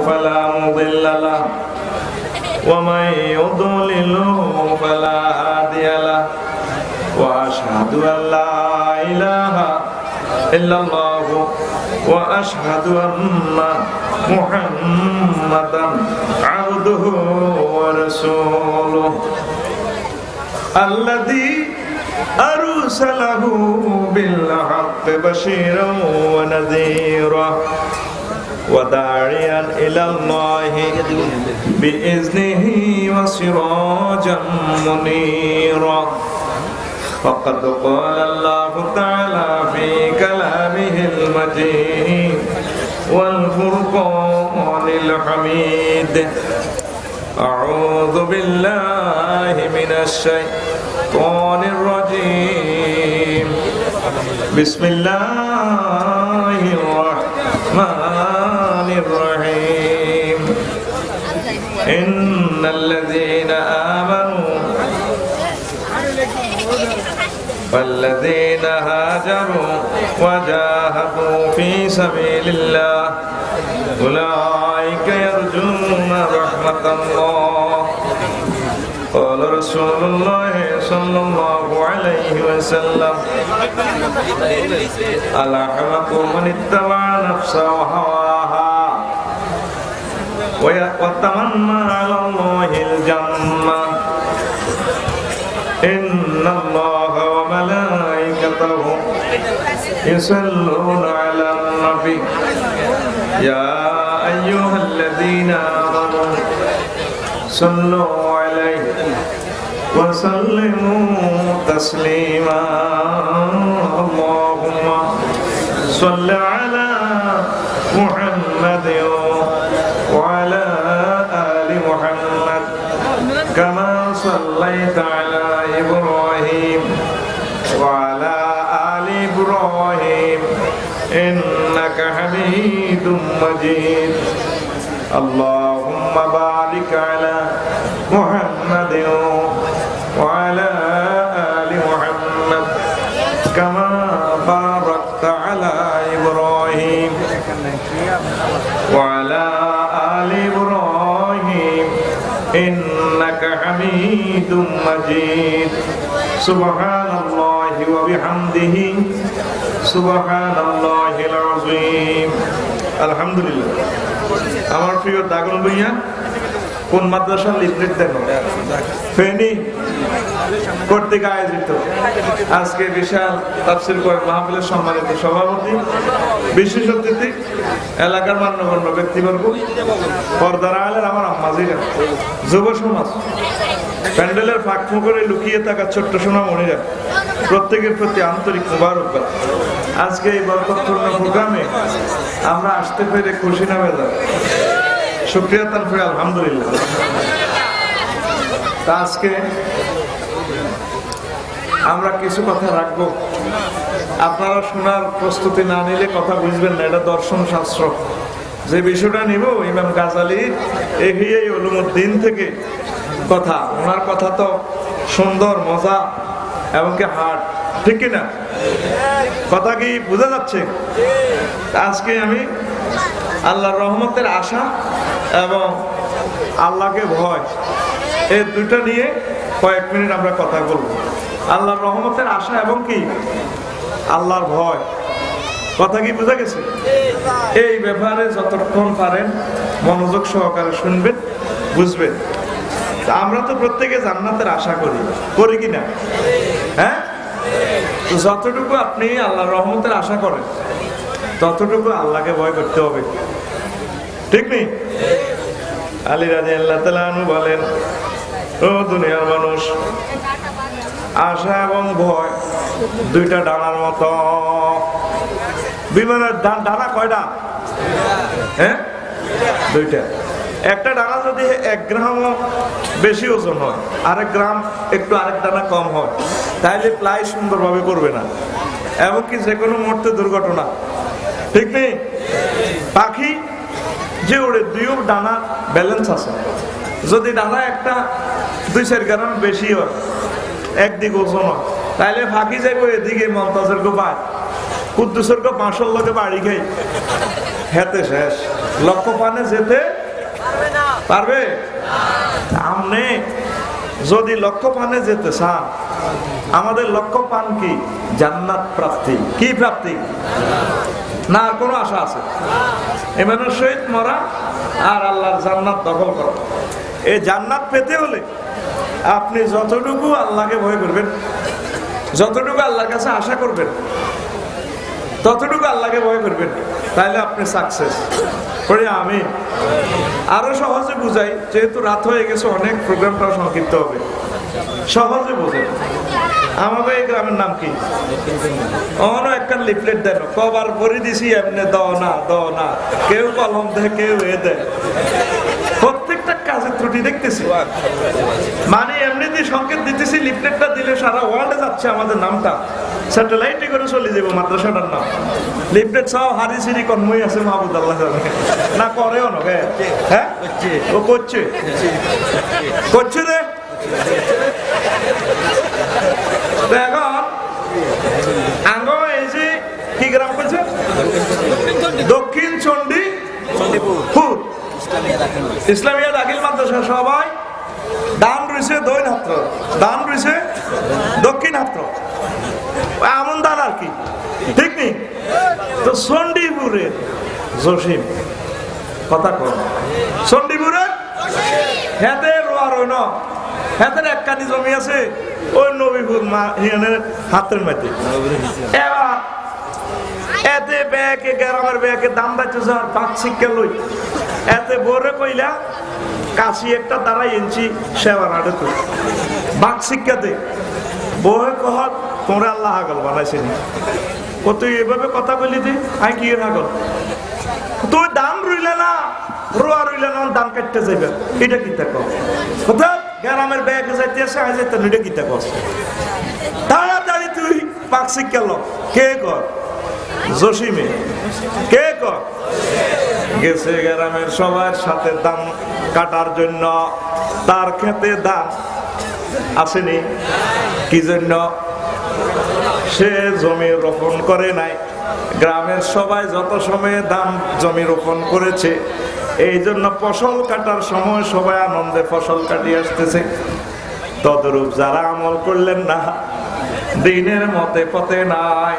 فلا مضل له ومن يضلل فلا هادي له وأشهد أن لا إله إلا الله وأشهد أن محمدا عبده ورسوله الذي أرسله بالحق بشيرا ونذيرا وداعيا إلى الله بإذنه وسراجا منيرا فقد قال الله تعالى في كلامه المجيد والفرقان الحميد أعوذ بالله من الشيطان الرجيم بسم الله الرحمن الرحيم إن الذين آمنوا والذين هاجروا وجاهدوا في سبيل الله أولئك يرجون رحمة الله قال رسول الله صلى الله عليه وسلم الأحمق من اتبع نفسه وهواها وتمنى على الله الجنة إن الله وملائكته يصلون على النبي يا أيها الذين آمنوا صلوا عليه وسلموا تسليما اللهم صل على محمد وعلى آل محمد كما صليت على إبراهيم وعلى آل إبراهيم إنك حميد مجيد اللهم بارك على محمد وعلى آل محمد كما باركت على إبراهيم وعلى آل إبراهيم إنك حميد مجيد سبحان الله وبحمده سبحان الله العظيم الحمد لله আমার প্রিয় দাগন ভাইয়া কোন মাদ্রাসার লিফলেট দেন ফেনী কর্তৃক আয়োজিত আজকে বিশাল তাফসীর কোরআন মাহফিলের সম্মানিত সভাপতি বিশেষ অতিথি এলাকার মান্যগণ্য ব্যক্তিবর্গ পর্দার আড়ালের আমার আম্মাজিরা যুব সমাজ প্যান্ডেলের ফাঁক করে লুকিয়ে থাকা ছোট্ট সোনামণিরা প্রত্যেকের প্রতি আন্তরিক মোবারকবাদ আজকে এই বরকতপূর্ণ প্রোগ্রামে আমরা আসতে পেরে খুশি না বেজার শুকরিয়া তানফির আলহামদুলিল্লাহ তা আজকে আমরা কিছু কথা রাখবো আপনারা শোনার প্রস্তুতি না নিলে কথা বুঝবেন না এটা দর্শন শাস্ত্র যে বিষয়টা নিব ইমাম গাজালি ইহইয়া উলুমুদ্দিন থেকে কথা ওনার কথা তো সুন্দর মজা এবং কি হার্ড ঠিক কিনা কথা কি বোঝা যাচ্ছে আজকে আমি আল্লাহর রহমতের আশা এবং আল্লাহকে ভয় এই দুইটা নিয়ে কয়েক মিনিট আমরা কথা বলবো আল্লাহর রহমতের আশা এবং কি আল্লাহর ভয় কথা কি বোঝা গেছে এই ব্যাপারে যতক্ষণ পারেন মনোযোগ সহকারে শুনবেন বুঝবেন আমরা তো প্রত্যেকে জান্নাতের আশা করি কিনা হ্যাঁ তো যতটুকু আপনি আল্লাহর রহমতের আশা করেন ততটুকু আল্লাহকে ভয় করতে হবে ঠিক নেই আলী রাদিয়াল্লাহু তাআলা আনহু বলেন ও দুনিয়ার মানুষ আশা এবং ভয় দুইটা ডানার মতো বিমানের ডানা কয়টা হ্যাঁ দুইটা একটা ডানা যদি 1 গ্রাম বেশি ওজন হয় আরেক গ্রাম একটু আরেক ডানা কম হয় তাহলে ফ্লাই সুন্দরভাবে করবে না এমনকি যে কোনো মুহূর্তে দুর্ঘটনা ঠিক নেই পাখি যে ওড়ে দুইও ডানা ব্যালেন্স আছে যদি ডানা একটা 2-4 গ্রাম বেশি হয় একদিক ওজন হয় তাহলে ফাঁকি যাইব এদিকে মমতাজের গো পায় কুদ্দুসের গো 500 লোকে বাড়ি খাই হেতে শেষ লক্ষ্য পানে যেতে পারবে? আপনি যদি লক্ষ্য পানে যেতে চান, আমাদের লক্ষ্য পান কি? জান্নাত প্রাপ্তি। কি প্রাপ্তি? না আর কোনো আশা আছে? ইমানের সহিত মরা আর আল্লাহর জান্নাত দখল করা। এই জান্নাত পেতে হলে আপনি যতটুকু আল্লাহকে ভয় করবেন, যতটুকু আল্লাহর কাছে আশা করবেন, ততটুকু আল্লাহকে ভয় করবেন, তাইলে আপনি সাকসেস। পরে আমি আরো সহজে বুঝাই, যেহেতু রাত হয়ে গেছে, অনেক প্রোগ্রামটাও সংক্ষিপ্ত হবে, সহজে বোঝেন। আমাদের এই গ্রামের নাম কি? অনো একটা লিফলেট দেন, কবার পরে দিছি এমনি দাও না দাও না, কেউ কলম দেয়, কেউ এ দেয়, প্রত্যেকটা কাজের ত্রুটি দেখতেছি। মানে এমনিতে সংকেত দিতেছি, লিফলেটটা দিলে সারা ওয়ার্ল্ডে যাচ্ছে আমাদের নামটা, স্যাটেলাইটে করে চলে যাবো মাদ্রাসাটার নাম। লিফলেট সব হারি সিরি কর্মই আছে, মাহবুদ আল্লাহ না করেও না। হ্যাঁ ও করছে করছে রে। এখন আঙ্গ এই যে কি গ্রাম করছে, দক্ষিণ চণ্ডীপুর ইসলামিয়া দাখিল মাদ্রাসা, সবাই ডান রয়েছে দক্ষিণ হাত, ডান রয়েছে দক্ষিণ হাত, এমন দান আর কি, ঠিক নেই তো? চণ্ডীপুরের জসিম কথা কর, চণ্ডীপুরের হেতে রোয়া রইন, হেতের এক কানি জমি আছে ওই নবীপুর হাতের মাঝে। এবার এতে ব্যাগে গ্রামের ব্যাগে দাম পাইতেছে, আর পাঁচ শিক্ষা লই এতে বরে কইলা কাশি একটা দাঁড়াই এনছি সেবা নাটে তুই বাক শিক্ষাতে বহে কহ তোমরা আল্লাহ হাগল বানাইছিনি। ও তুই এভাবে কথা বললি দি আই কি হাগল, তুই দাম রইলে না, রোয়া রইলে না, দাম কাটতে যাইবে, এটা কি থাকো কথা? গ্রামের ব্যাগে যাইতে আসে আই যাইতে, এটা কি থাকো? তাড়াতাড়ি তুই পাক শিক্ষা ল। কে কর? জসিমে। কে কর? গেছে গ্রামের সবার সাথে দাম কাটার জন্য, তার খেতে দাম আসেনি। কি জন্য? সে জমি রোপণ করে নাই। গ্রামের সবাই যত সময়ে দাম জমি রোপণ করেছে, এই জন্য ফসল কাটার সময় সবাই আনন্দে ফসল কাটিয়ে আসতেছে। তদরূপ যারা আমল করলেন না, দিনের মতে পথে নাই,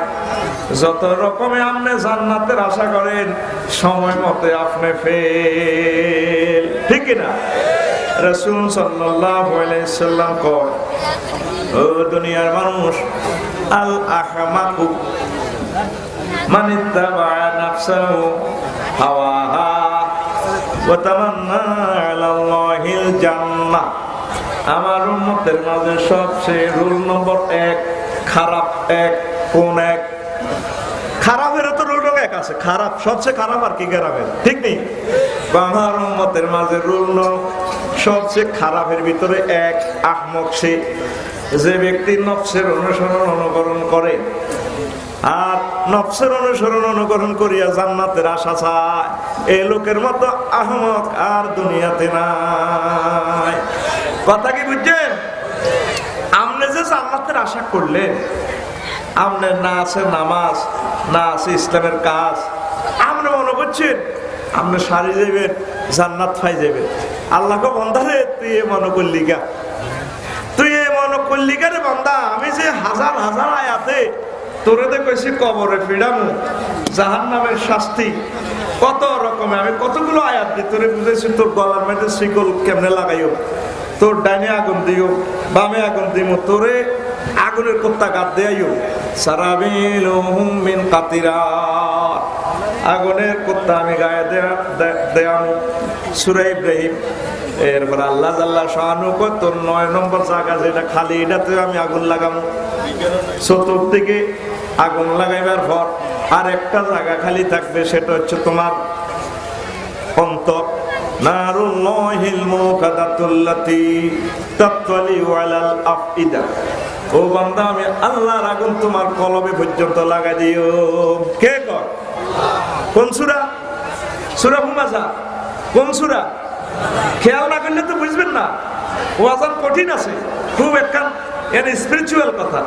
যত রকমে আপনি জান্নাতের আশা করেন, সময় মতে আপনি ফেল। ঠিক না? রাসূল সাল্লাল্লাহু আলাইহি সাল্লাম কয়, ও দুনিয়ার মানুষ, আল আহমাকু মান ইত্তাবা নাফসাহু হাওয়াহা ওয়া তামান্না আলাল্লাহিল জান্নাহ। আমার উম্মতের মাঝে সবচেয়ে রুল নম্বর 1 খারাপ, 1 কোন 1? খারাপের তো রুল এক আছে, খারাপ সবচেয়ে খারাপ আর কি গ্রামের, ঠিক নেই? আমার উম্মতের মাঝে রুল সবচেয়ে খারাপের ভিতরে 1 আহমক, সে যে ব্যক্তি নফসের অনুসরণ অনুকরণ করে, আর নফসের অনুসরণ অনুকরণ করিয়া জান্নাতের আশা চায়, এই লোকের মতো আহমক আর দুনিয়াতে নাই। কথা কি বুঝছেন? আপনি যে জান্নাতের আশা করলেন, আপনার না আছে নামাজ, না আছে ইসলামের কাজ, আপনি মনে করছেন আপনি সারি যাবেন, জান্নাত পাই যাবেন। আল্লাহকে বন্ধারে তুই এ মনে করলি গা, তুই এ মনে করলি গা রে বন্ধা, আমি যে হাজার হাজার আয়াতে তোরে দেখেছি কবরে ফিরামু, জাহান্নামের শাস্তি, কত রকমের আমি কতগুলো আয়াত দিয়ে তোরে বুঝেছি, তোর গলার মধ্যে শিকল কেমনে লাগাইও, তোর ডাইনে আগুন দিও, বামে আগুন দিও, তোরে আগুনের কুত্তা গাত দেয়াইও, সারাবিলুহুম মিন কাতিরাত, আগুনের কুত্তা আমি গায়ে দেয়ামু। সূরা ইব্রাহিম। এরপর আল্লাহ জাল্লা শানু কয়, তোর 9 নম্বর জায়গা যেটা খালি, এটাতে আমি আগুন লাগামু। চতুর্দিকে আগুন লাগাইবার পর আর একটা জায়গা খালি থাকবে, সেটা হচ্ছে তোমার অন্তর। নারুল্লাহিল মুকাদ্দাতুল্লাতী তাতলিউ আলাল আফইদা। ও বান্দা, আমি আল্লাহর আগুন তোমার কলবে পর্যন্ত লাগাই দিও। কে কর? কোন সূরা? সূরা হুমাযা। কোন সূরা? খেয়াল না করলে তো বুঝবেন না, ওয়াজান কঠিন আছে খুব, একটা এর স্পিরিচুয়াল কথা।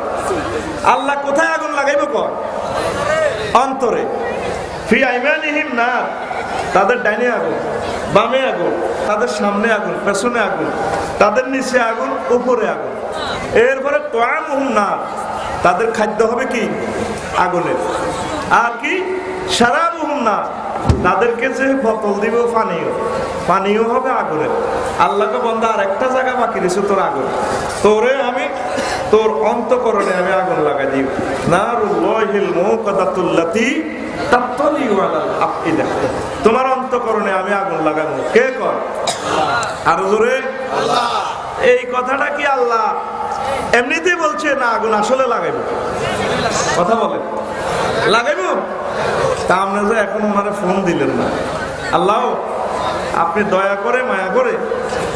আল্লাহ কোথায় আগুন লাগাইব? কর অন্তরে। ফি আইমানিহিম নার, তাদের ডাইনে আগুন, বামে আগুন, তাদের সামনে আগুন, পেছনে আগুন, তাদের নিচে আগুন, উপরে আগুন। এরপরে তোয়ামুহুম নার, তাদের খাদ্য হবে কি আগুনের। আর কি শারাবুহুম নার, তাদেরকে যে বোতল দিব পানীয় হবে আগুনের। আল্লাহকে বন্ধা আর একটা জায়গা বাকি রয়েছে তোর আগুন, তোরে আমি তোর অন্তঃকরণে আমি আগুন লাগাই দিব। নারুল্লাহিল মুকাদাতুল্লাতি তাত্তালিউ আলাল আফইদা, তোমার অন্তঃকরণে আমি আগুন লাগাবো। কে কর? আর জোরে আল্লাহ। এই কথাটা কি আল্লাহ এমনিতেই বলছে না আগুন আসলে লাগাইব? কথা বলেন, লাগাইব? তা আপনি যে এখন ওনারে ফোন দিলেন না, আল্লাহ আপনি দয়া করে মায়া করে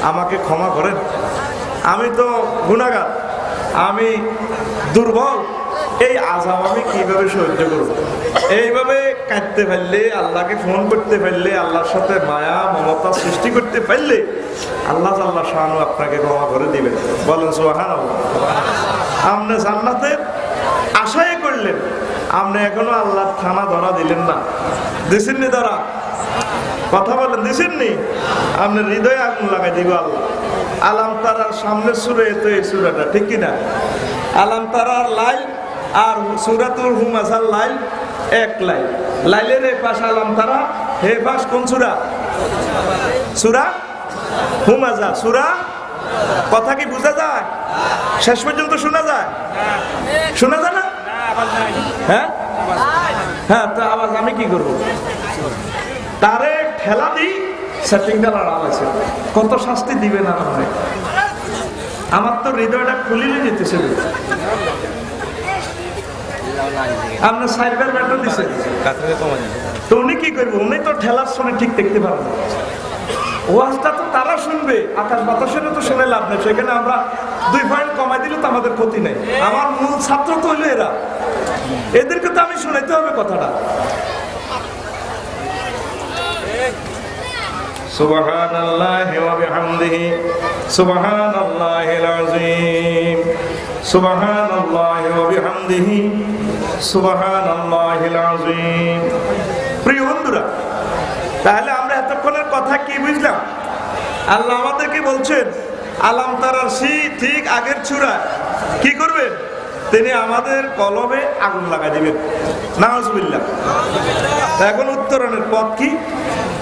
আমাকে ক্ষমা করেন, আমি তো গুনাহগার, আমি দুর্বল, এই আযাব আমি কিভাবে সহ্য করব? এইভাবে কাঁদতে পারলে, আল্লাহকে ফোন করতে পারলে, আল্লাহর সাথে মায়া মমতা সৃষ্টি করতে পারলে আল্লাহ জাল্লা শাআনু আপনাকে ক্ষমা করে দিবেন। বলেন সুবহানাল্লাহ। আপনি জান্নাতের আশাই করলেন, আপনি এখনো আল্লাহর থানা ধরা দিলেন না। দিছেননি ধরা? কথা বলেন, দিছেননি? আপনার হৃদয়ে আগুন লাগাই দিব আল্লাহ। আলাম তারার সামনের সূরা তো এই সূরাটা, ঠিক কিনা? আলাম তারার লাইল আর সূরাতুল হুমাযার লাইল এক লাইল। লাইলের এই পাশ আলাম তারা, হে পাশ কোন সূরা? সূরা হুমাযা। সূরা কথা কি বোঝা যায়? শেষ পর্যন্ত শোনা যায়? শোনা যায় না? হ্যাঁ হ্যাঁ, তো আওয়াজ আমি কি করবো? তারে ঠেলা দিই, সেটিংটা লড়াল আছে, কত শাস্তি দিবে না মনে। আমার তো হৃদয়টা খুলিলে যেতেছে। আপনার সাইবার ব্যাটার দিছে, তো উনি কি করবো? উনি তো ঠেলার সময় ঠিক দেখতে পারবেন। ওয়াজটা তো তারা শুনবে, আকাশ বাতাসের তো শুনে লাভ নেই। সেখানে আমরা 2 পয়েন্ট কমাই দিলে তো আমাদের ক্ষতি নেই। আমার মূল ছাত্র তো হইলো এরা, এদেরকে তো আমি শুনাইতে হবে কথাটা। সুবহানাল্লাহি ওয়া বিহামদিহি সুবহানাল্লাহিল আযীম, সুবহানাল্লাহি ওয়া বিহামদিহি সুবহানাল্লাহিল আযীম। প্রিয় বন্ধুরা, তাহলে আমরা এতক্ষণের কথা কি বুঝলাম? আল্লাহ আমাদেরকে বলছেন আলাম তারার ঠিক আগের চূড়া কি করবেন? তিনি আমাদের কলবে আগুন লাগাই দিবেন। নাউজুবিল্লাহ। এখন উত্তরণের পথ কি?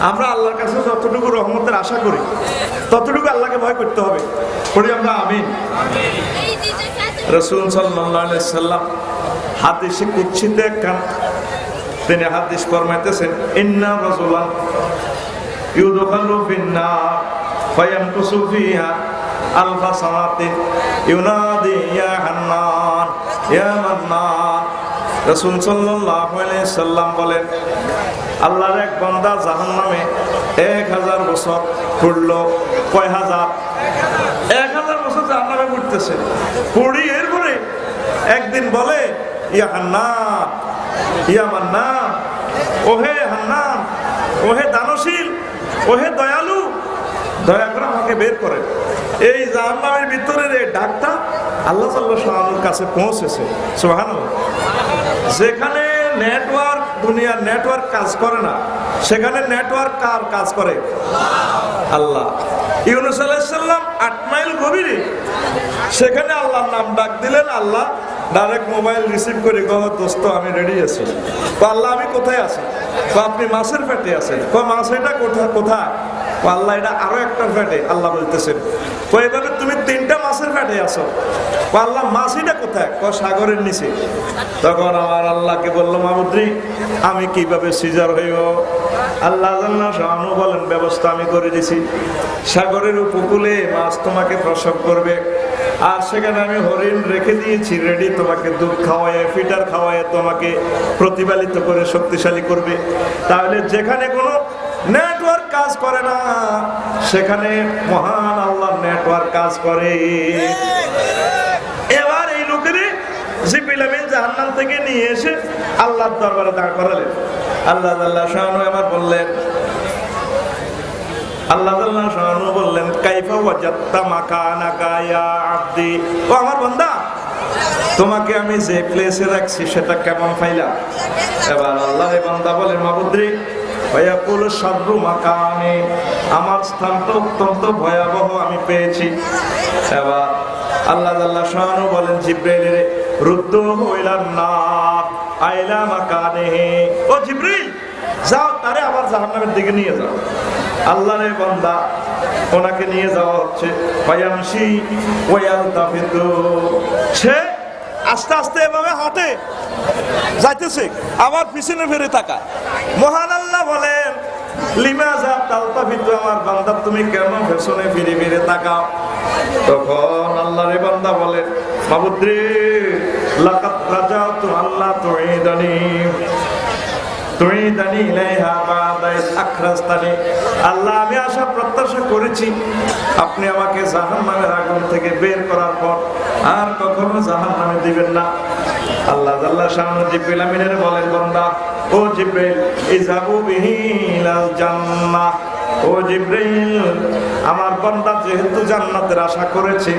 আমরা আল্লাহর কাছে যতটুকু রহমতের আশা করি ততটুকু আল্লাহকে ভয় করতে হবে। পড়ি আমরা আমিন। রাসূল সাল্লাল্লাহু আলাইহি সাল্লাম হাদিসে কুদসিতে একখান তিনি হাদিস ফরমাইতেছেন, ইন্না রাসূলান ইউদখালু ফিন-নার ফায়ামকুসু ফিহা আলফা সানাতিন ইউনাদি ইয়া হান্নান ইয়া মান্নান। রাসূল সাল্লাল্লাহু আলাইহি সাল্লাম বলেন, আল্লাহর এক বান্দা জাহান্নামে 1000 বছর পড়লো। কয় হাজার? 1000 বছর জাহান্নামে পড়তেছে। পড়ি এরপরে একদিন বলে, ইয়া হান্নান ইয়া মান্নান, ওহে হান্নান, ওহে দানশীল, ওহে দয়ালু, দয়া করে আমাকে বের করেন। এই জাহান্নামের ভিতরের এই ডাকটা আল্লাহ সাল্লাল্লাহু আলাইহি ওয়াসাল্লামের কাছে পৌঁছেছে। সুবহানাল্লাহ। যেখানে নেটওয়ার্ক, দুনিয়ার নেটওয়ার্ক কাজ করে না, সেখানে নেটওয়ার্ক কার কাজ করে? আল্লাহ। ইউনূস আলাইহিস সালাম 8 মাইল গভীরে, সেখানে আল্লাহর নাম ডাক দিলেন, আল্লাহ ডাইরেক্ট মোবাইল রিসিভ করে গো দোস্ত আমি রেডি আছি। আল্লাহ আমি কোথায় আছি? আপনি মাছের পেটে আছেন। মাছ এটা কোথায়? আল্লাহ এটা আরো একটা পেটে। আল্লাহ বলতেছেন, এভাবে তুমি 3টা মাছের পেটে আছো। আল্লাহ মাছ এটা কোথায়? সাগরের নিচে। তখন আমার আল্লাহকে বললো, মাবুদ্রি আমি কিভাবে সিজার হইব? আল্লাহ শানু বলেন, ব্যবস্থা আমি করে দিছি। সাগরের উপকূলে মাছ তোমাকে প্রসব করবে, আর সেখানে আমি হরিণ রেখে দিয়েছি রেডি, তোমাকে দুধ খাওয়ায় ফিটার খাওয়ায় তোমাকে প্রতিপালিত করে শক্তিশালী করবে। তাহলে যেখানে কোনো নেটওয়ার্ক কাজ করে না, সেখানে মহান আল্লাহর নেটওয়ার্ক কাজ করে। এবার এই লোকের জিবরিল আমিন জাহান্নাম থেকে নিয়ে এসে আল্লাহর দরবারে দাঁড় করালেন। আল্লাহ আল্লাহ শানু আমার বললেন, আল্লাহ আল্লাহ শানু বললেন, কাইফা ওয়াজাত্তা মাকানাকা ইয়া আবদি, ও আমার বান্দা তোমাকে আমি যে প্লেসে রাখছি সেটা কেমন পাইলা? এবার আল্লাহ বান্দা বলেন, মাবুদ্রি ওয়ায়াকুলু শাররু মাকানি, আমার স্থানটা অত্যন্ত ভয়াবহ আমি পেয়েছি। এবার আল্লাহ জাল্লা শাআনহু বলেন জিবরাইল রুদ্দুহু ইলান নার আইলা মাকানিহি, ও জিবরিল যাও তারে আবার জাহান্নামের দিকে নিয়ে যাও। আল্লাহর বান্দা ওনাকে নিয়ে যাওয়া হচ্ছে, ফায়ামশি ওয়ায়ালতাফিতু, সে আস্তে আস্তে এভাবে হাঁটে যাইতেছে, আবার পিছনে ফিরে তাকায়। মহান আল্লাহ বলেন লিমাযা তালতাফিতু, আমার বান্দা তুমি কেন পেছনে ফিরে ফিরে তাকাও? তখন আল্লাহর বান্দা বলে মাবুদ রে লাকাদ রাজাতু আল্লাহ তুইদানি ইলাইহা বা'দা ইয আখরাজতানি, আল্লাহ আমি আশা প্রত্যাশা করেছি আপনি আমাকে জাহান্নামের আগুন থেকে বের করার পর আর কখনো জাহান্নামে দিবেন না। আল্লাহ জাল্লা শাআনহু জিবরিল আমিনের বলেন বান্দা ও জিবরিল ইযহাবু বিহি ইলাল জান্নাহ, ও জিবরিল আমার বান্দা যেহেতু জান্নাতের আশা করেছে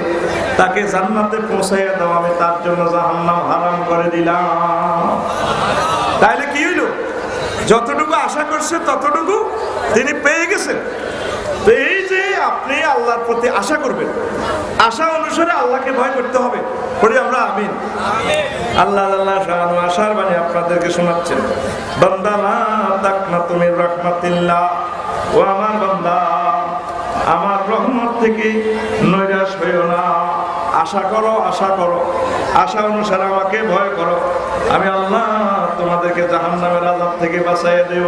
তাকে জান্নাতে পৌঁছাইয়া দাও, আমি তার জন্য জাহান্নাম হারাম করে দিলাম। তাইলে কি হইল? যতটুকু আশা করছে ততটুকু তিনি পেয়ে গেছেন। তো এই যে আপনি আল্লাহর প্রতি আশা করবেন, আশা অনুসারে আল্লাহকে ভয় করতে হবে। পড়ি আমরা আমিন। আল্লাহ আল্লাহ শাআনহু আশার বাণী আপনাদেরকে শোনাচ্ছেন, বান্দা লা তাকনাতু মির রাহমাতিল্লাহ, ও আমার বান্দা আমার রহমত থেকে নৈরাশ হইও না, আশা করো আশা করো, আশা অনুসারে আমাকে ভয় করো, আমি আল্লাহ তোমাদেরকে জাহান্নামের আযাব থেকে বাঁচাইয়া দেব।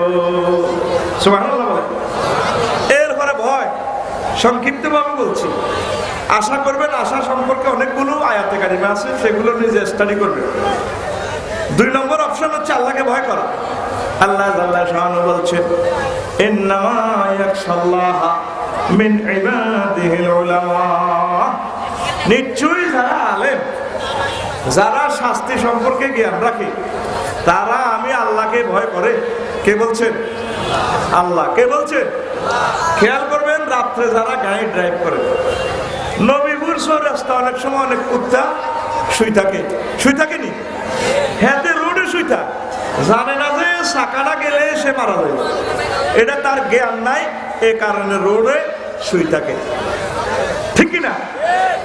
সুবহানাল্লাহ বলেন। এরপরে ভয় সংক্ষিপ্তভাবে বলছি, আশা করবেন, আশা সম্পর্কে অনেকগুলো আয়াতে কারিমা আছে, সেগুলো নিজে স্টাডি করবেন। 2 নম্বর অপশন হচ্ছে আল্লাহকে ভয় করা। আল্লাহ জাল্লা শাআনহু বলছেন ইন্নামা ইয়াখশাল্লাহা মিন ইবাদিহিল উলামা, নিশ্চয়ই যারা আলেম, যারা শাস্তি সম্পর্কে জ্ঞান রাখে তারা আমি আল্লাহকে ভয় করে। কে বলছেন? আল্লাহ। কে বলছেন? খেয়াল করবেন, রাত্রে যারা গাড়ি ড্রাইভ করে, নবীপুর রাস্তা অনেক সময় অনেক কুত্তা শুই থাকে, শুই থাকেনি? হ্যাঁ, রোডে শুই থাকে, জানে না যে চাকাটা গেলে সে মারা যাবে, এটা তার জ্ঞান নাই, এ কারণে রোডে শুই থাকে, ঠিক কিনা?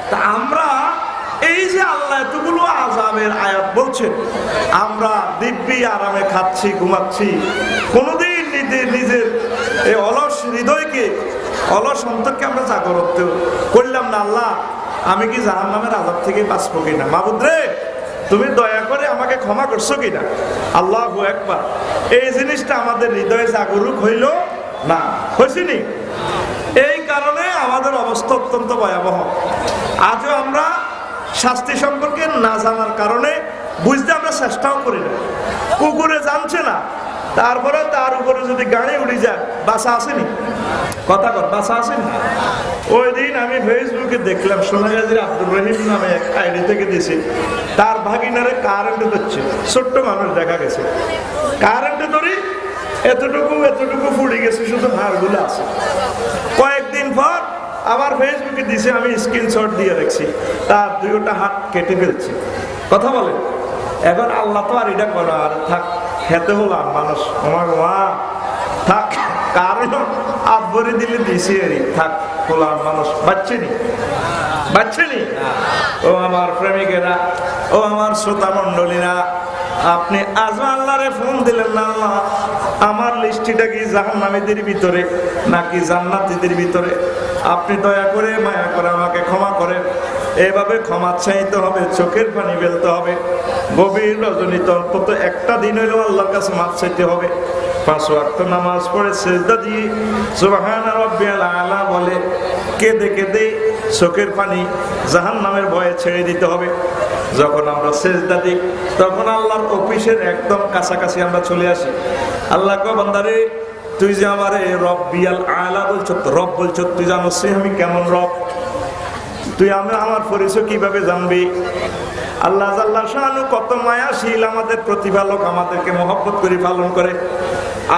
তা আমরা এই যে আল্লাহ এতগুলো আযাবের আয়াত বলছেন, আমরা দিব্যি আরামে খাচ্ছি ঘুমাচ্ছি, কোনোদিন নিজের এই অলস হৃদয়কে, অলস অন্তরকে আমরা জাগ্রত করলাম না। আল্লাহ আমি কি জাহান্নামের আযাব থেকে বাঁচবো কিনা? মাবুদ রে তুমি দয়া করে আমাকে ক্ষমা করছো কিনা? আল্লাহু আকবার। এই জিনিসটা আমাদের হৃদয়ে জাগরুক হইল না, হয়েছিনি? এই কারণে আমাদের অবস্থা অত্যন্ত ভয়াবহ। আজও আমরা শাস্তি সম্পর্কে না জানার কারণে বুঝতে আমরা চেষ্টাও করি না। কুকুরে জানছে না, তারপরে তার উপরে যদি গাড়ি উড়ে যায়, বাসা আসেনি? কথা কর, বাসা আসেনি? ওই দিন আমি ফেসবুকে দেখলাম, সোনাগাজীর আব্দুর রহিম নামে এক আইডি থেকে দিয়েছে, তার ভাগিনারে কারেন্টে ধরছে, ছোট্ট মানুষ দেখা গেছে, কারেন্টে ধরি এতটুকু এতটুকু ফুড়ে গেছে, শুধু হাড়গুলো আছে। কয়েকদিন পর আবার ফেসবুকে দিছে, আমি স্ক্রিনশট দিয়ে দেখছি, তার 2টা হাত কেটে ফেলছে। কথা বলে, এখন আল্লাহ তো আর এটা করো, আর থাক খেতে হলাম মানুষ, আমার মা থাক, কারণ আব্বরে দিলে দিছে, থাক হলাম মানুষ, বাচ্চেনি বাচ্চেনি। ও আমার প্রেমিকেরা, ও আমার শ্রোতা মন্ডলীরা, আপনি আজ আল্লাহরে ফোন দিলেন না, আল্লাহ আমার লিস্টিটা কি জাহান্নামীদের ভিতরে নাকি জান্নাতীদের ভিতরে? আপনি দয়া করে মায়া করে আমাকে ক্ষমা করেন। এভাবে ক্ষমা চাইতে হবে, চোখের পানি ফেলতে হবে, গভীর রজনীতে অন্তত একটা দিন হইলেও আল্লাহর কাছে মাফ চাইতে হবে। 5 ওয়াক্ত নামাজ পড়ে সিজদা দিয়ে সুবহান রাব্বিয়াল আলা বলে কেঁদে কেঁদে চোখের পানি জাহান্নামের ভয়ে ছেড়ে দিতে হবে। যখন আমরা সিজদা দিই তখন আল্লাহর অফিসের একদম কাছাকাছি আমরা চলে আসি। আল্লাহ কয় বান্দারে তুই যে আমারে রব্বিয়াল আলা বলছো, রব বলছো, তুই জানোস আমি কেমন রব? তুই আমার পরিচয় কিভাবে জানবি? আল্লাহ জাল্লা শাআনহু কত মায়াশীল, আমাদের প্রতিপালক, আমাদেরকে মহব্বত করে পালন করে।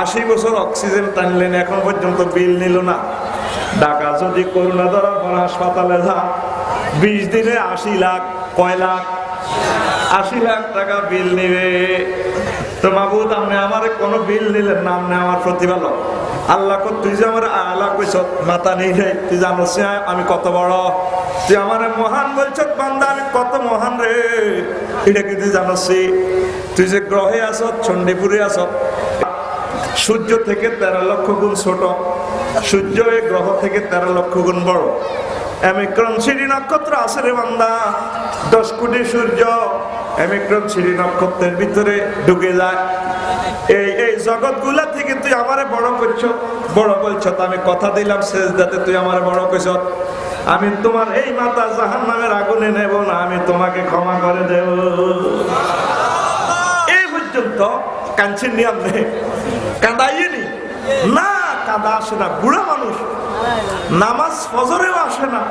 80 বছর অক্সিজেন টানলেন, এখন পর্যন্ত বিল নিল না। ঢাকা যদি করোনা ধরার পর হাসপাতালে যা, 20 দিনে 80 লাখ, কয় লাখ? 80 লাখ টাকা বিল নিবে। তো মাবুদ আপনি আমার কোনো বিল নিলেন না, আপনি আমার প্রতিপালক। আল্লাহ কো তুই যে আমার আলা কইছ মাথা নেই রে, তুই জানোস আমি কত বড়, তুই আমার মহান বলছ বান্দা, আমি কত মহান রে, এটা কি তুই জানোস? তুই যে গ্রহে আস, চণ্ডীপুরে আস, সূর্য থেকে 13 লক্ষ গুণ ছোট, সূর্য এই গ্রহ থেকে 13 লক্ষ গুণ বড়। অ্যামিক্রন সিঁড়ি নক্ষত্র আছে রে বান্দা, 10 কোটি সূর্য অ্যামিক্রন সিঁড়ি নক্ষত্রের ভিতরে ঢুকে যায়। এই জগৎ গুলা থেকে তুই আমারে বড় করছো, বড় বলছো, আমি কথা দিলাম সেজদাতে তুই আমারে বড় করছ। আমি তোমার এই মাথা জাহান্নামের আগুনে নেব না, আমি তোমাকে ক্ষমা করে দেব। এই পর্যন্ত কাঞ্চির নিয়ম নেই, কাঁদাইনি না, কাঁদা আসে না। বুড়া মানুষ নামাজ ফজরেও আসে না,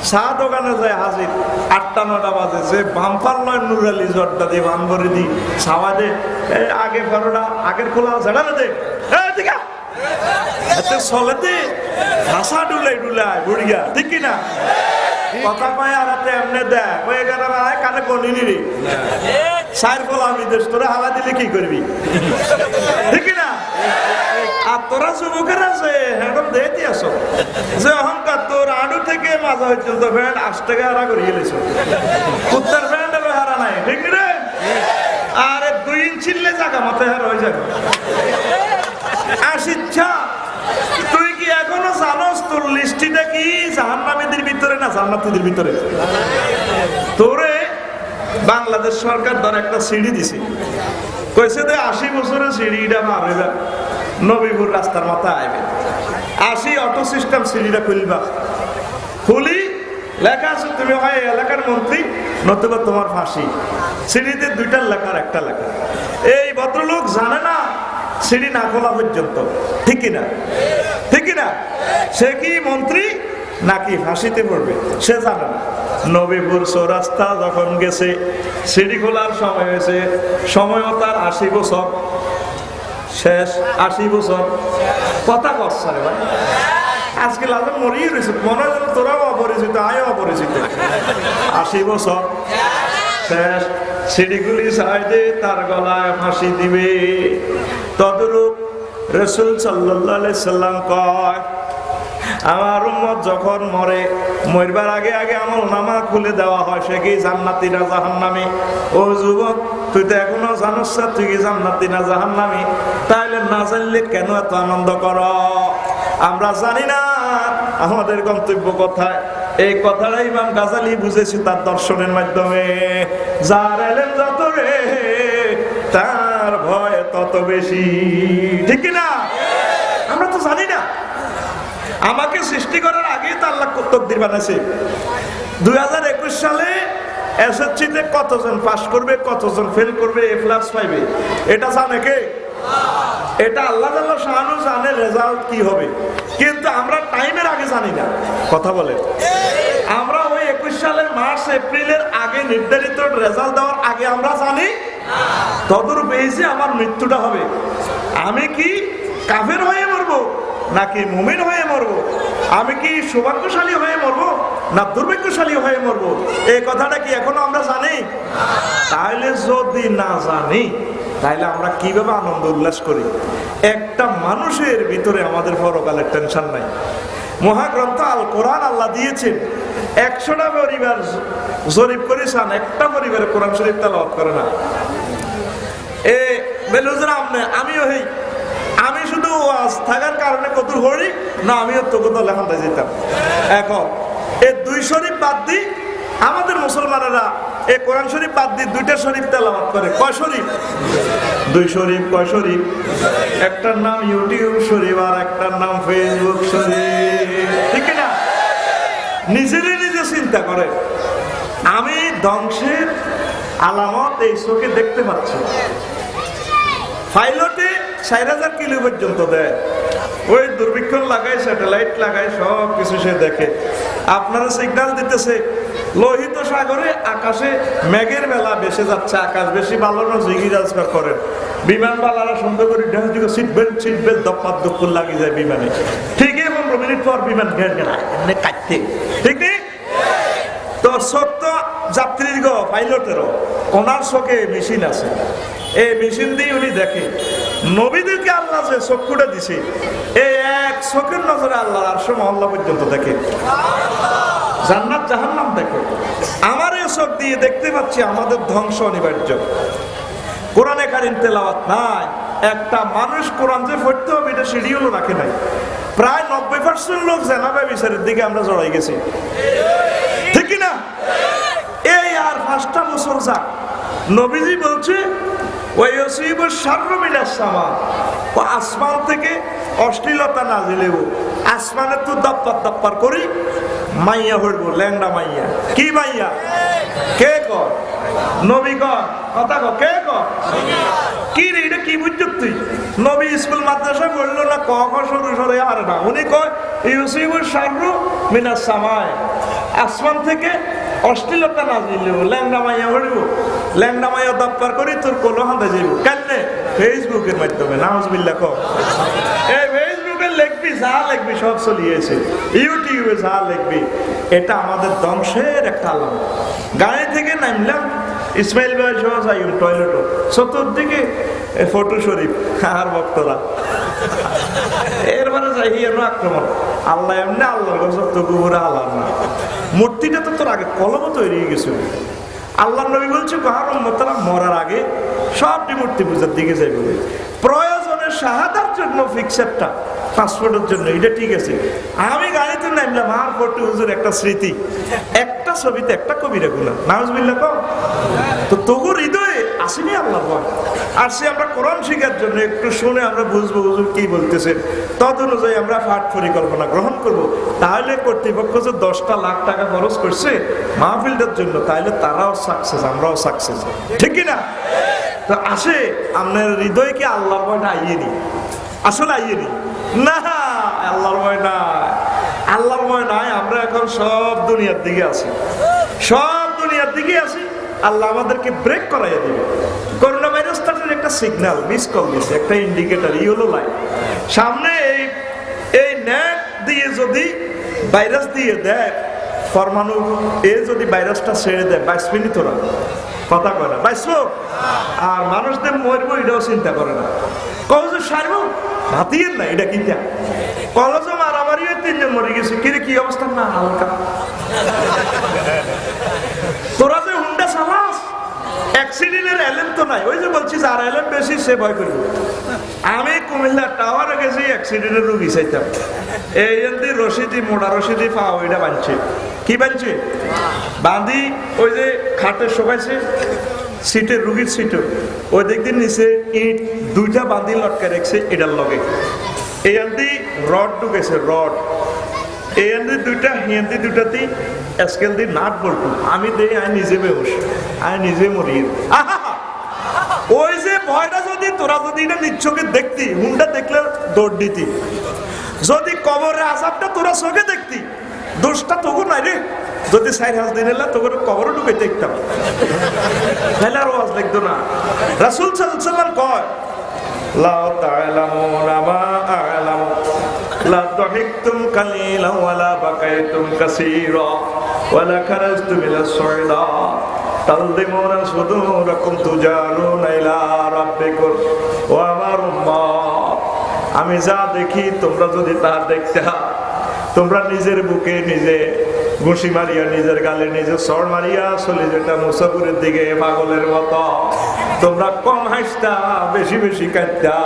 চা দোকানে যায় হাজির 8টা-9টা বাজে, যে বাম্পার নয় নুরালি জর্দা দিয়ে বানবরে দি ছাওয়া দে, আগে বড়টা আগের খোলা ঝাড়াবে দে, চলে দে ভাষা ডুলাই ডুলাই বুড়িয়া, ঠিক কিনা? কথা কয় আর এমনি দেয় ওই কানে গণিনি রে সাইর ফল আমি দেশ, তোরা হালা দিলে কি করবি, ঠিক না? আর তোরা যুবকের আছে এখন দেখতে আসো যে অহংকার তোর আডু থেকে মাজা পর্যন্ত ফ্যান্ট 8 টাকা হারা করে গেলেছ, কুত্তার ফ্যান্ট হারা নাই, ঠিক রে? আরে 2 ইঞ্চি জায়গা মতো হারা হয়ে যাবে। আসিচ্ছা তুই কি এখনো জানোস তোর লিস্টিটা কি জাহান্নামীদের ভিতরে না জান্নাতীদের ভিতরে? তোরে বাংলাদেশ সরকার ধর একটা সিঁড়ি দিছে, কইছে যে 80 বছরের সিঁড়িটা মার হইবা, নবীপুর রাস্তার মাথায় আইবে, 80 অটো সিস্টেম সিঁড়িটা খুলবা, খুলি লেখা আছে তুমি হয় এলাকার মন্ত্রী নতুবা তোমার ফাঁসি। সিঁড়িতে 2টার লেখার একটা লেখা। এই ভদ্রলোক জানে না সিঁড়ি না খোলা পর্যন্ত, ঠিক কিনা? ঠিক কিনা? সে কি মন্ত্রী নাকি ফাঁসিতে পড়বে সে জানে না। নবীপুর চৌরাস্তা যখন গেছে, সিঁড়ি খোলার সময় হয়েছে, সময়ও তার 80 বছর শেষ। 80 বছর কথা করছে রে ভাই, আজকে লাভে মরিয়ে রয়েছে, মনে হয় তোরাও অপরিচিত, আয়ও অপরিচিত। 80 বছর শেষ, সিঁড়িগুলি সাইডে তার গলায় ফাঁসি দিবে। তদরূপ রাসূল সাল্লাল্লাহু আলাইহি সাল্লাম কয়, আমার উম্মত যখন মরে, মরবার আগে আগে আমল নামা খুলে দেওয়া হয়, সে কি জান্নাতি না জাহান্নামী? ও যুবক, তুই তো এখনো জানোস না তুই কি জান্নাতি না জাহান্নামী, তাহলে না জানলে কেন এত আনন্দ কর? আমরা জানি না আমাদের গন্তব্য কোথায়। এই কথাটা ইমাম গাজালি বুঝেছি তার দর্শনের মাধ্যমে, যার এলেম যত রে তার ভয় তত বেশি, ঠিক না? আমরা তো জানি না, আমাকে সৃষ্টি করার আগেই তো আল্লাহ তকদির বানাইছে। 2021 সালে এসএসসিতে কতজন পাস করবে, কতজন ফেল করবে, এ প্লাস পাইবে, এটা জানে কে? এটা আল্লাহ তাআলা শাহানু জানে রেজাল্ট কি হবে, কিন্তু আমরা টাইমের আগে জানি না। কথা বলে আমরা ওই 21 সালের মার্চ এপ্রিলের আগে নির্ধারিত রেজাল্ট দেওয়ার আগে আমরা জানি তদরূপ এই যে আমার মৃত্যুটা হবে, আমি কি কাফের হয়ে মরবো নাকি মুমিন হয়ে মরবো, আমি কি সৌভাগ্যশালী হয়ে মরবো না দুর্ভাগ্যশালী হয়ে মরবো, এই কথাটা কি এখনো আমরা জানি? তাহলে যদি না জানি তাহলে আমরা কিভাবে আনন্দ উল্লাস করি? একটা মানুষের ভিতরে আমাদের পরকালের টেনশন নাই। মহাগ্রন্থ আল কোরআন আল্লাহ দিয়েছেন, 100টা পরিবার জরিপ করেছেন, একটা পরিবারে কোরআন শরীফ তেলাওয়াত করে না। এ বেলুজরা আমিও হই, আমি শুধু ওয়াজ থাকার কারণে কত হরি না, আমিও তো কোথাও লেখানটা যেতাম। এখন এই 2 শরীফ বাদ দিই, আমাদের মুসলমানেরা এই কোরআন শরীফ বাদ দিয়ে 2টা শরীফ তেলাওয়াত করে। কয় শরীফ? 2 শরীফ। কয় শরীফ? একটার নাম ইউটিউব শরীফ আর একটার নাম ফেসবুক শরীফ, ঠিক না? নিজেরই নিজে চিন্তা করে, আমি ধ্বংসের আলামত এই চোখে দেখতে পাচ্ছি। পাইলটে 4000 কিলো পর্যন্ত দেয়, ওই দূরবীক্ষণ লাগায়, স্যাটেলাইট লাগায়, সব কিছু সে দেখে। আপনারা সিগন্যাল দিতেছে লোহিত সাগরে আকাশে মেঘের বেলা বেসে যাচ্ছে, আকাশ বেশি ভালো না, জিগিরাজগার করেন বিমান বালারা সুন্দর করে সিট বেল্ট দপ্পার দপ্পুর লাগিয়ে যায় বিমানে, ঠিক 15 মিনিট পর বিমান ঘের ঘেরা এমনি কাটতে, ঠিক নেই তো চোখ তো যাত্রীর গো পাইলটেরও, ওনার চোখে মেশিন আছে, এই মেশিন দিয়ে উনি দেখে। নবীদেরকে আল্লাহ যে চক্ষুটা দিছে, এই এক চোখের নজরে আল্লাহ আরশ মহল্লা পর্যন্ত দেখে, জান্নাত জাহান্নাম দেখে। আমার এই চোখ দিয়ে দেখতে পাচ্ছি আমাদের ধ্বংস অনিবার্য। কোরআনে কারিম তেলাওয়াত নাই, একটা মানুষ কোরআন যে পড়তে হবে এটা শিডিউলও রাখে নাই। প্রায় 90% লোক জানাবে বিচারের দিকে আমরা জড়াই গেছি, ঠিক না? এই আর 5টা বছর যাক, নবীজি বলছে আসমান থেকে অশ্লীলতা না দিলেও আসমানে তো দপ্পার দপ্পার করি মাইয়া হইব, ল্যাংডা মাইয়া। কি মাইয়া? কে কর? নবী কর, কথা কর, কে কর? কি রে এটা কি বুঝছ তুই? নবী স্কুল মাদ্রাসা বললো না, ক খ সরু সরে আর না, উনি কয় ইউসিবুর শাররু মিনাস সামায়, আসমান থেকে অশ্লীলতা না দিলেও ল্যাংডা মাইয়া হইব, ল্যাংডা মাইয়া দপ্পার করি তোর কোলো হাতে যাইব। কেন? ফেসবুকের মাধ্যমে। নাউজুবিল্লাহ কও। এই ফেসবুকে লিখবি যা লিখবি সব চলিয়েছে, ইউটিউবে যা লিখবি, এটা আমাদের ধ্বংসের একটা আলামত। গাড়ি থেকে নামলাম, ইসমাইল ভাই সহ যাই টয়লেটও, চতুর্দিকে ফটো শরীফ আর বক্তরা, এরপরে যাই আক্রমণ। আল্লাহ এমনি আল্লাহর গজব তো গুবরে আল্লাহ না, মূর্তিটা তো তোর আগে কলমও তৈরি হয়ে গেছিল। আল্লাহ নবী বলছে কাহার উম্মতরা মরার আগে সবটি মূর্তি পূজার দিকে যাইবে, প্রয়োজনে শাহাদার জন্য ফিক্সারটা, পাসপোর্টের জন্য এটা ঠিক আছে। আমি গাড়িতে নামলাম, আর ফটো হুজুর একটা স্মৃতি, একটা ছবিতে একটা কবিরা গুলা। নাউজুবিল্লাহ কও। তো তবুর হৃদয়ে আসেনি আল্লাহ ভয়, আর সে আমরা কোরআন শিখার জন্য একটু শুনে আমরা বুঝবো হুজুর কি বলতেছেন, তদ অনুযায়ী আমরা পাঠ পরিকল্পনা গ্রহণ করব। তাহলে কর্তৃপক্ষ যে 10টা লাখ টাকা খরচ করছে মাহফিলটার জন্য, তাহলে তারাও সাকসেস, আমরাও সাকসেস, ঠিক কিনা? তো আসে আপনার হৃদয়ে কি আল্লাহর ভয়টা আইয়েনি? আসলে আইয়েনি না, আল্লাহর ভয় নাই, আল্লাহর ভয় নাই। আমরা এখন সব দুনিয়ার দিকে আছি, সব দুনিয়ার দিকে আছি। আল্লাহ আমাদেরকে ব্রেক করাইয়া দিবে। করোনা ভাইরাসটার একটা সিগন্যাল মিস কল দিচ্ছে, একটা ইন্ডিকেটর, ইয়েলো লাইট সামনে। এই নেট দিয়ে যদি ভাইরাস দিয়ে দেয়, পরমাণু এ যদি ভাইরাসটা ছেড়ে দেয় 22 মিনিট ওরা কথা কয় না, 22 আর মানুষদের মরবো এটাও চিন্তা করে না। কলেজে সারবো হাতিয়ে না, এটা কিনতে কলেজে মারামারি 3 জন মরে গেছে। কিরে কি অবস্থা? না হালকা। তোরা যে হুন্ডা চালাস, অ্যাক্সিডেন্টের এলেন তো নাই। ওই যে বলছি যার এলেন বেশি সে ভয় করবে। আমি কুমিল্লা টাওয়ারে গেছি, অ্যাক্সিডেন্টের রুগী চাইতাম, এই রশিদি মোড়া রশিদি পাও, ওইটা বাঁধছে। কি বাঁধছে? বাঁধি ওই যে খাটে শোকাইছে সিটের, রুগীর সিটে ওই দেখদিন নিচে ইট 2টা বাঁধি লটকে রেখেছে, এটার লগে এই আন্দি রড ঢুকেছে, রড এই আন্দি 2টা হিয়ান্দি 2টাতেই স্কেল দিয়ে নাট বলতো। আমি দেই আমি নিজে বেহুশ, আমি নিজে মরি। ওই যে ভয়টা যদি তোরা যদি এটা নিচ্ছকে দেখতি, হুন্ডা দেখলে দৌড় দিতি। যদি কবরের আযাবটা তোরা চোখে দেখতি, দোষটা তবু নাই রে। যদি 4 দিন এলা তোর কবরে ঢুকে দেখতাম, তাহলে আর ওয়াজ দেখতো না। রাসূল সাল্লাল্লাহু আলাইহি ওয়াসাল্লাম কয়, লা তা'লামুনা মা আ'লামু, লা দাহিকতুম কালিলান ওয়া লা বাকাইতুম কাসীরা ওয়া লা খারাজতুম ইলা সু'লা তালদিমুনা সুদুরাকুম তুজারুনা ইলা রাব্বিকুম। ও আমার উম্মত, আমি যা দেখি তোমরা যদি তা দেখতে, তোমরা নিজের বুকে নিজে ঘুষি মারিয়া, নিজের গালে নিজে সর মারিয়া চলে যেটা মুসাফিরের দিকে পাগলের মতো। তোমরা কম হাসতা, বেশি বেশি কাঁদতা।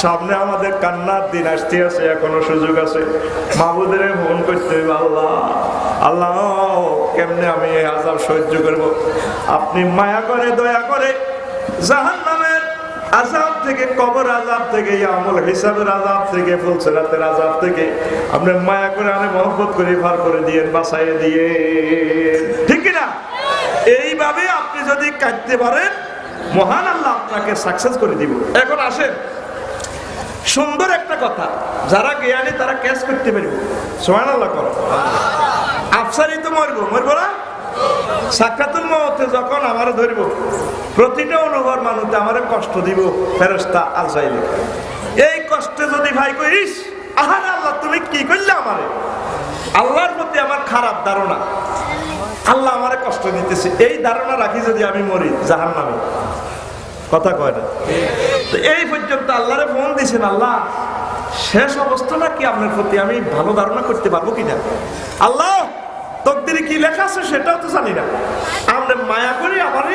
সামনে আমাদের কান্নার দিন আসতে আছে, এখনো সুযোগ আছে। মাহবুদের ফোন করতে হবে, আল্লাহ আল্লাহ কেমনে আমি এই আযাব সহ্য করব? আপনি মায়া করে দয়া করে জাহান্নামের আযাব থেকে, কবর আযাব থেকে, আমল হিসাবের আযাব থেকে, ফুলসিরাতের আযাব থেকে আপনি মায়া করে, আমি মহব্বত করে পার করে দিয়ে বাঁচাইয়ে দিয়ে, ঠিক কিনা? এইভাবে আপনি যদি কাটতে পারেন, মহান আল্লাহ আপনাকে সাকসেস করে দিব। এখন আসেন, সুন্দর একটা কথা, যারা জ্ঞানী তারা ক্যাচ করতে পারবে। সুবহানাল্লাহ করো। আফসারি তো মরবো না? সাক্ষাতুল মউতে যখন আমারে ধরব, প্রতিটা অনুভব মানুষে আমারে কষ্ট দিব ফেরেশতা আজরাইল। এই কষ্টে যদি ভাই কইস, আহারে আল্লাহ তুমি কি করলে আমারে, আল্লাহর প্রতি আমার খারাপ ধারণা, আল্লাহ আমারে কষ্ট দিতেছে, এই ধারণা রাখি যদি আমি মরি জাহান্নামে। কথা কয় না? তো এই পর্যন্ত আল্লাহরে ফোন দিয়েছেন, আল্লাহ শেষ অবস্থাটা কি আপনার প্রতি আমি ভালো ধারণা করতে পারবো কিনা। আল্লাহ তকদিরে কি লেখা আছে সেটাও তো জানি না, আমরা মায়া করি আমার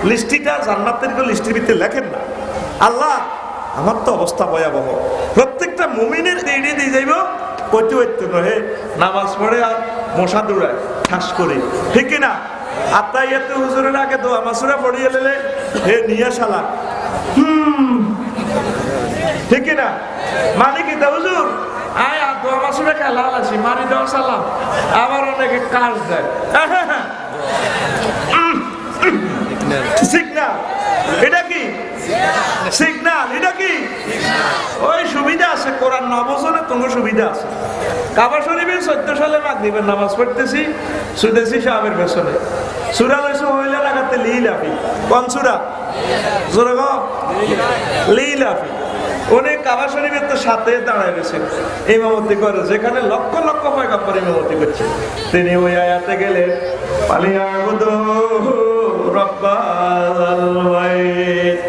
লিস্টিটা জান্নাতের লিস্টির ভিতরে লেখেন না। আল্লাহ আমার তো অবস্থা ভয়াবহ। প্রত্যেকটা মুমিনের দিয়ে দিয়ে যাইব প্রতিবাদ্য নহে, নামাজ পড়ে আর মশা দৌড়ায় ঠাস করে, ঠিক না? আত্মাইয়াতে হুজুরের আগে দোয়া মাসুরা পড়িয়ে দিলে হে নিয়া শালা, ঠিক না? মানে কি হুজুর আয় দোয়া মাসুরা খেলা আছি মারি দেওয়া সালাম, আবার অনেকে কাজ দেয় সিগনাল। এটা কি সিগনাল? এটা কি ওই সুবিধা আছে কোরআন নবজনে তোমার সুবিধা আছে। কাবা শরীফে 14 সালে মাগরিবের নামাজ পড়তেছি, সুদেশি সাহেবের পেছনে সূরা লইছো হইলা লাগাতে লিলাফি। কোন সূরা? জোরে গো লিলাফি। উনি কাবা শরীফের তো সাথে দাঁড়ায় গেছেন, ইমামতি করে, যেখানে লক্ষ লক্ষ পয়গম্বর ইমামতি করছে। তিনি ওই আয়াতে গেলেন ফালিয়াবুদু রাব্বাল বাইত,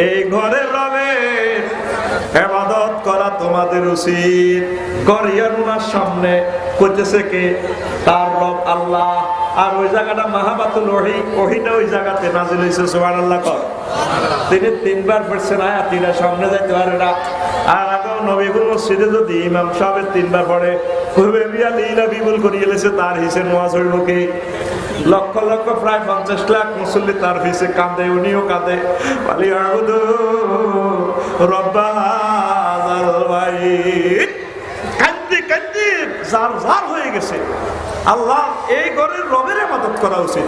এই ঘরের রবের ইবাদত করা তোমাদের উচিত। গরিয়ানুনার সামনে কইতেছে কে? তার রব আল্লাহ। আর ওই জায়গাটা মাহাবাতুল ওহী, ওহীটা ওই জায়গাতে নাজিল হইছে। সুবহানাল্লাহ কর। তিনি 3 বার পড়ছেন আয়াতিরা, সামনে যাইতে পারে না। আর আগেও নবীর মসজিদে যদি ইমাম সাহেব 3 বার পড়ে কইবে বিয়া লীলা বিবুল করিয়ে লেছে, তার হিসেবে ওয়াজ হইল কি? লক্ষ লক্ষ প্রায় 50 লাখ মুসল্লি তার পিছে কাঁদে, উনিও কাঁদে। ফালিয়াবুদু রাব্বাল বাইত, কাঁদতে কাঁদতে জার জার হয়ে গেছে। আল্লাহ এই ঘরের রবের ইবাদত করা উচিত।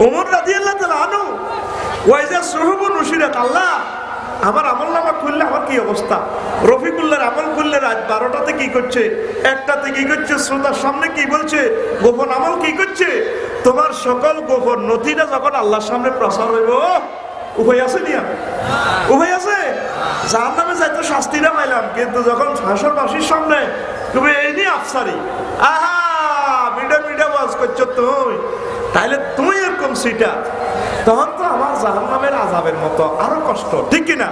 ওমর রাদিয়াল্লাহু তাআলা আনহু ওয়াইজা সুহুবু নুশিরাত, আল্লাহ আমার আমলনামা খুললে আমার কি অবস্থা? রফিকুল্লাহর আমল খুললে রাত 12টাতে কি করছে, 1টাতে কি করছে, শ্রোতার সামনে কি বলছে, গোপন আমল কি করছে, তোমার সকল গোপন নথিটা যখন আল্লাহর সামনে প্রচার হইব, উভয় আছে নিয়া? উভয় আছে। জাহান্নামে যাইতে শাস্তিটা পাইলাম, কিন্তু যখন হাসরবাসীর সামনে তুমি এই নিয়ে আফসারি, আহা মিডা মিডা ওয়াজ করছো তুই, তাইলে তুই এরকম সিটা, তখন তো আমার জাহান্নামের আযাবের মতো আরো কষ্ট, ঠিক কিনা?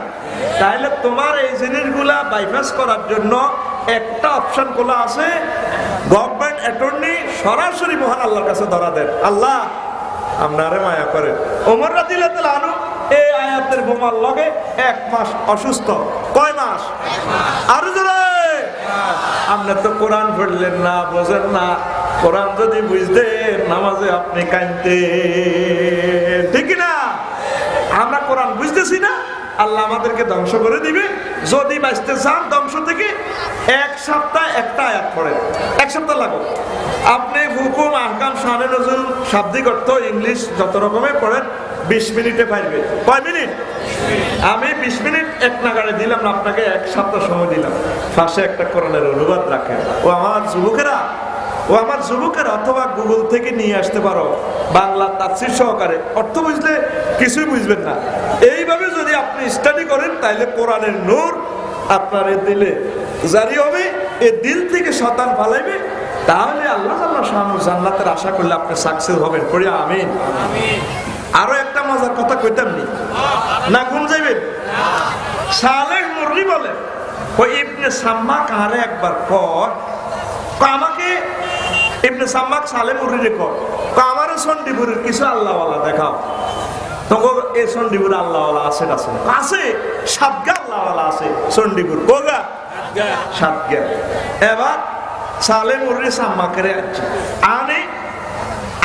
তাইলে তোমার এই জিনিসগুলা বাইপাস করার জন্য একটা অপশন খোলা আছে, গভর্নমেন্ট অ্যাটর্নি সরাসরি মহান আল্লাহর কাছে ধরা দেন, আল্লাহ আপনারে মায়া করেন। ওমর রাদিয়াল্লাহু তাআলা আনহু এই আয়াতের বোমার লগে 1 মাস অসুস্থ। কয় মাস? আরো জোরে। আপনি তো কোরআন পড়লেন না, বোঝেন না। কোরআন যদি বুঝতেন নামাজে আপনি কাঁদতেন, ঠিক না? আমরা কোরআন বুঝতেছি না, আল্লাহ আমাদেরকে ধ্বংস করে দিবে। যদি বাঁচতে চান ধ্বংস থেকে 1 সপ্তাহ একটা আয়াত পড়েন, 1 সপ্তাহ লাগবে। আপনি হুকুম, আহকাম, শানে নজুল, শাব্দিক অর্থ, ইংলিশ যত রকমের পড়েন 20 মিনিটে পারবে। কয় মিনিট? আমি 20 মিনিট এক নাগাড়ে দিলাম না, আপনাকে 1 সপ্তাহ সময় দিলাম। পাশে একটা কোরআনের অনুবাদ রাখেন। ও আমার যুবকেরা অথবা গুগল থেকে নিয়ে আসতে পারো, বাংলা তাফসীর সহকারে। অর্থ বুঝলে কিছুই বুঝবেন না। এইভাবে যদি আপনি স্টাডি করেন তাহলে কোরআনের নূর আপনার এই দিলে জারি হবে, এই দিল থেকে শয়তান পালাইবে। তাহলে আল্লাহ জান্নাতের আশা করলে আপনি সাকসেস হবেন। পড়ি আমিন। আরো একটা মজার কথা কইতাম নি না, কোন যাইবেন? সালেহ মুররি বলে ওই ইবনে সাম্মাক আরে একবার কর, আমাকে ইবনে সাম্মাক সালেহ মুররি রে কর, আমারও সন্ডিপুরের কিছু আল্লাহওয়ালা দেখাও। তখন এই সন্ডিপুর আল্লাহওয়ালা আছে না? আছে। 7 গা আল্লাহওয়ালা আছে সন্ডিপুর। কোগা? 7 গা। এবার সালেহ মুররি সাম্মাকের আনে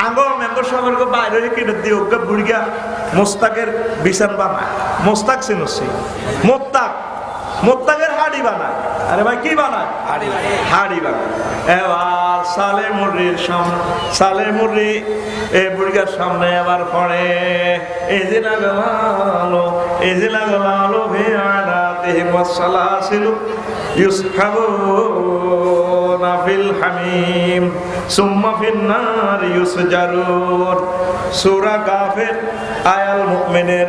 আগো মেম্বার সাহেবের বাইরে কিনে দিয়ে ওকে বুড়িয়া মোস্তাকের বিছান বানায়। মোস্তাক চিনছি? মোত্তাকের হাড়ি বানায়। আরে ভাই কি বানায়? হাড়ি বানায়। এবার সালে মুররি এই বুড়িয়ার সামনে এবার পড়ে এই যে লাগলো ভিআনাতিহিম ওয়াসসালাসিল ইউসহাবুনা ফিল হামিম সুম্মা ফিন নার ইউসজারুন। সূরা গাফির আয়াল মুমিনের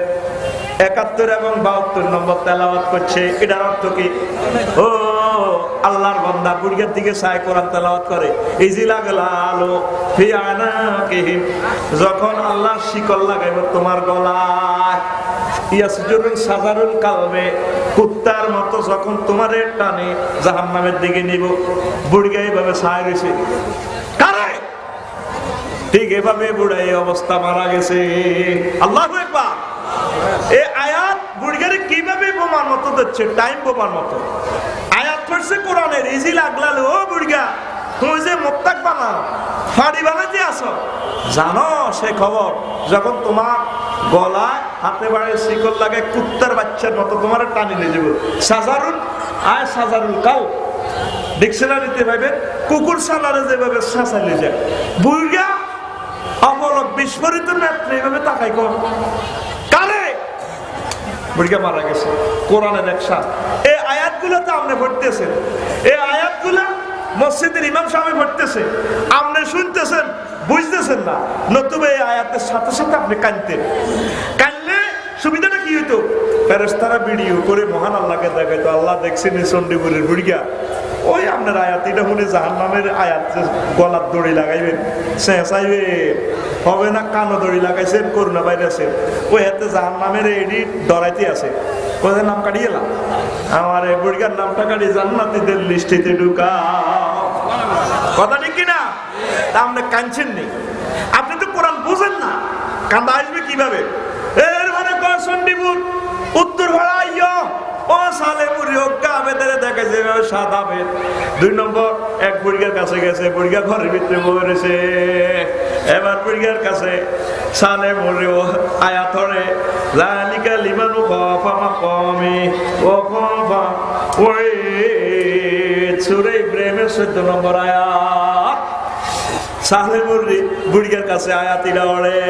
71 এবং 72 নম্বর তেলাওয়াত করছে। এটার অর্থ কি? ও আল্লাহর বান্দা বুড়িয়ার দিকে চায় কোরআন তেলাওয়াত করে, ইজিলা গলালো ফি আনাকিহিম, যখন আল্লাহ শিকল লাগাইব তোমার গলায়, ইয়াসজুরুন সাজারুল কালবে, কুত্তার মতো যখন তোমারে টানে জাহান্নামের দিকে নিব, বুড়িয়া এইভাবে চায় রয়েছে। কারে? ঠিক এভাবে বুড়া এই অবস্থা মারা গেছে। আল্লাহু আকবার। এই আয়াত বুড়িয়ারে কিভাবে বোমার মতো দিচ্ছে, টাইম বোমার মতো আয়াত পড়ছে কোরআনের, ইজি লাগলালো ও বুড়িয়া তুমি যে মোত্তাক বানাও, ফাড়ি বানাতে আসো, জানো সে খবর যখন তোমার গলায় হাতে বাড়ে শিকল লাগে কুত্তার বাচ্চার মতো তোমার টানি নিয়ে যাবো। সাজারুল আয় সাজারুল কাউ ডিকশনারিতে ভাবে কুকুর সালারে যেভাবে শাসাইলে যায়, বুড়িয়া অপলক বিস্ফোরিত নেত্রে এইভাবে তাকাই কর। কারে? বুড়িয়া মারা গেছে। কোরআনের এক সাথ এই আয়াতগুলো তো আপনি পড়তেছেন, এই আয়াতগুলো মসজিদের ইমাম সাহেব পড়তেছে, আপনি শুনতেছেন, বুঝতেছেন না, নতুবা এই আয়াতের সাথে সাথে আপনি কাঁদতেন। কাঁদলে সুবিধাটা কি হইতো? ফেরেশতারা ভিডিও করে মহান আল্লাহকে দেখাইতো, আল্লাহ দেখছেন চণ্ডীপুরের বুড়িয়া ওই আপনার আয়াত এটা শুনে জাহান্নামের আয়াত গলার দড়ি লাগাইবেন, চেঁচাইবে হবে না, কানো দড়ি লাগাইছেন, করোনা ভাইরাসের ওই হাতে জাহান্নামের এডি ডরাইতে আছে, ওদের নাম কাটিয়ে এলাম, আমার এই বুড়িয়ার নামটা কাটিয়ে জান্নাতীদের লিস্টিতে ঢুকাও। কথা ঠিক কিনা? তা আপনি কাঁদছেন নি, আপনি তো কোরআন বুঝেন না, কান্দা আসবে কিভাবে? এর মানে চণ্ডীপুর উত্তর ভাড়া আইয় ও সালে বুড়ি হোক আবেদারে দেখে যেভাবে সাদা বেদ। 2 নম্বর এক বুড়িয়ার কাছে গেছে, বুড়িয়া ঘরের ভিতরে বসেছে, এবার বুড়িয়ার কাছে সালে বুড়ি আয়াত ধরে জালিকা লিমানু খাফা মাকামি ওয়া খাফা ওই সূরা ইব্রাহিমের 14 নম্বর আয়াত। সালে বুড়ি বুড়িয়ার কাছে আয়াতিরা ওরে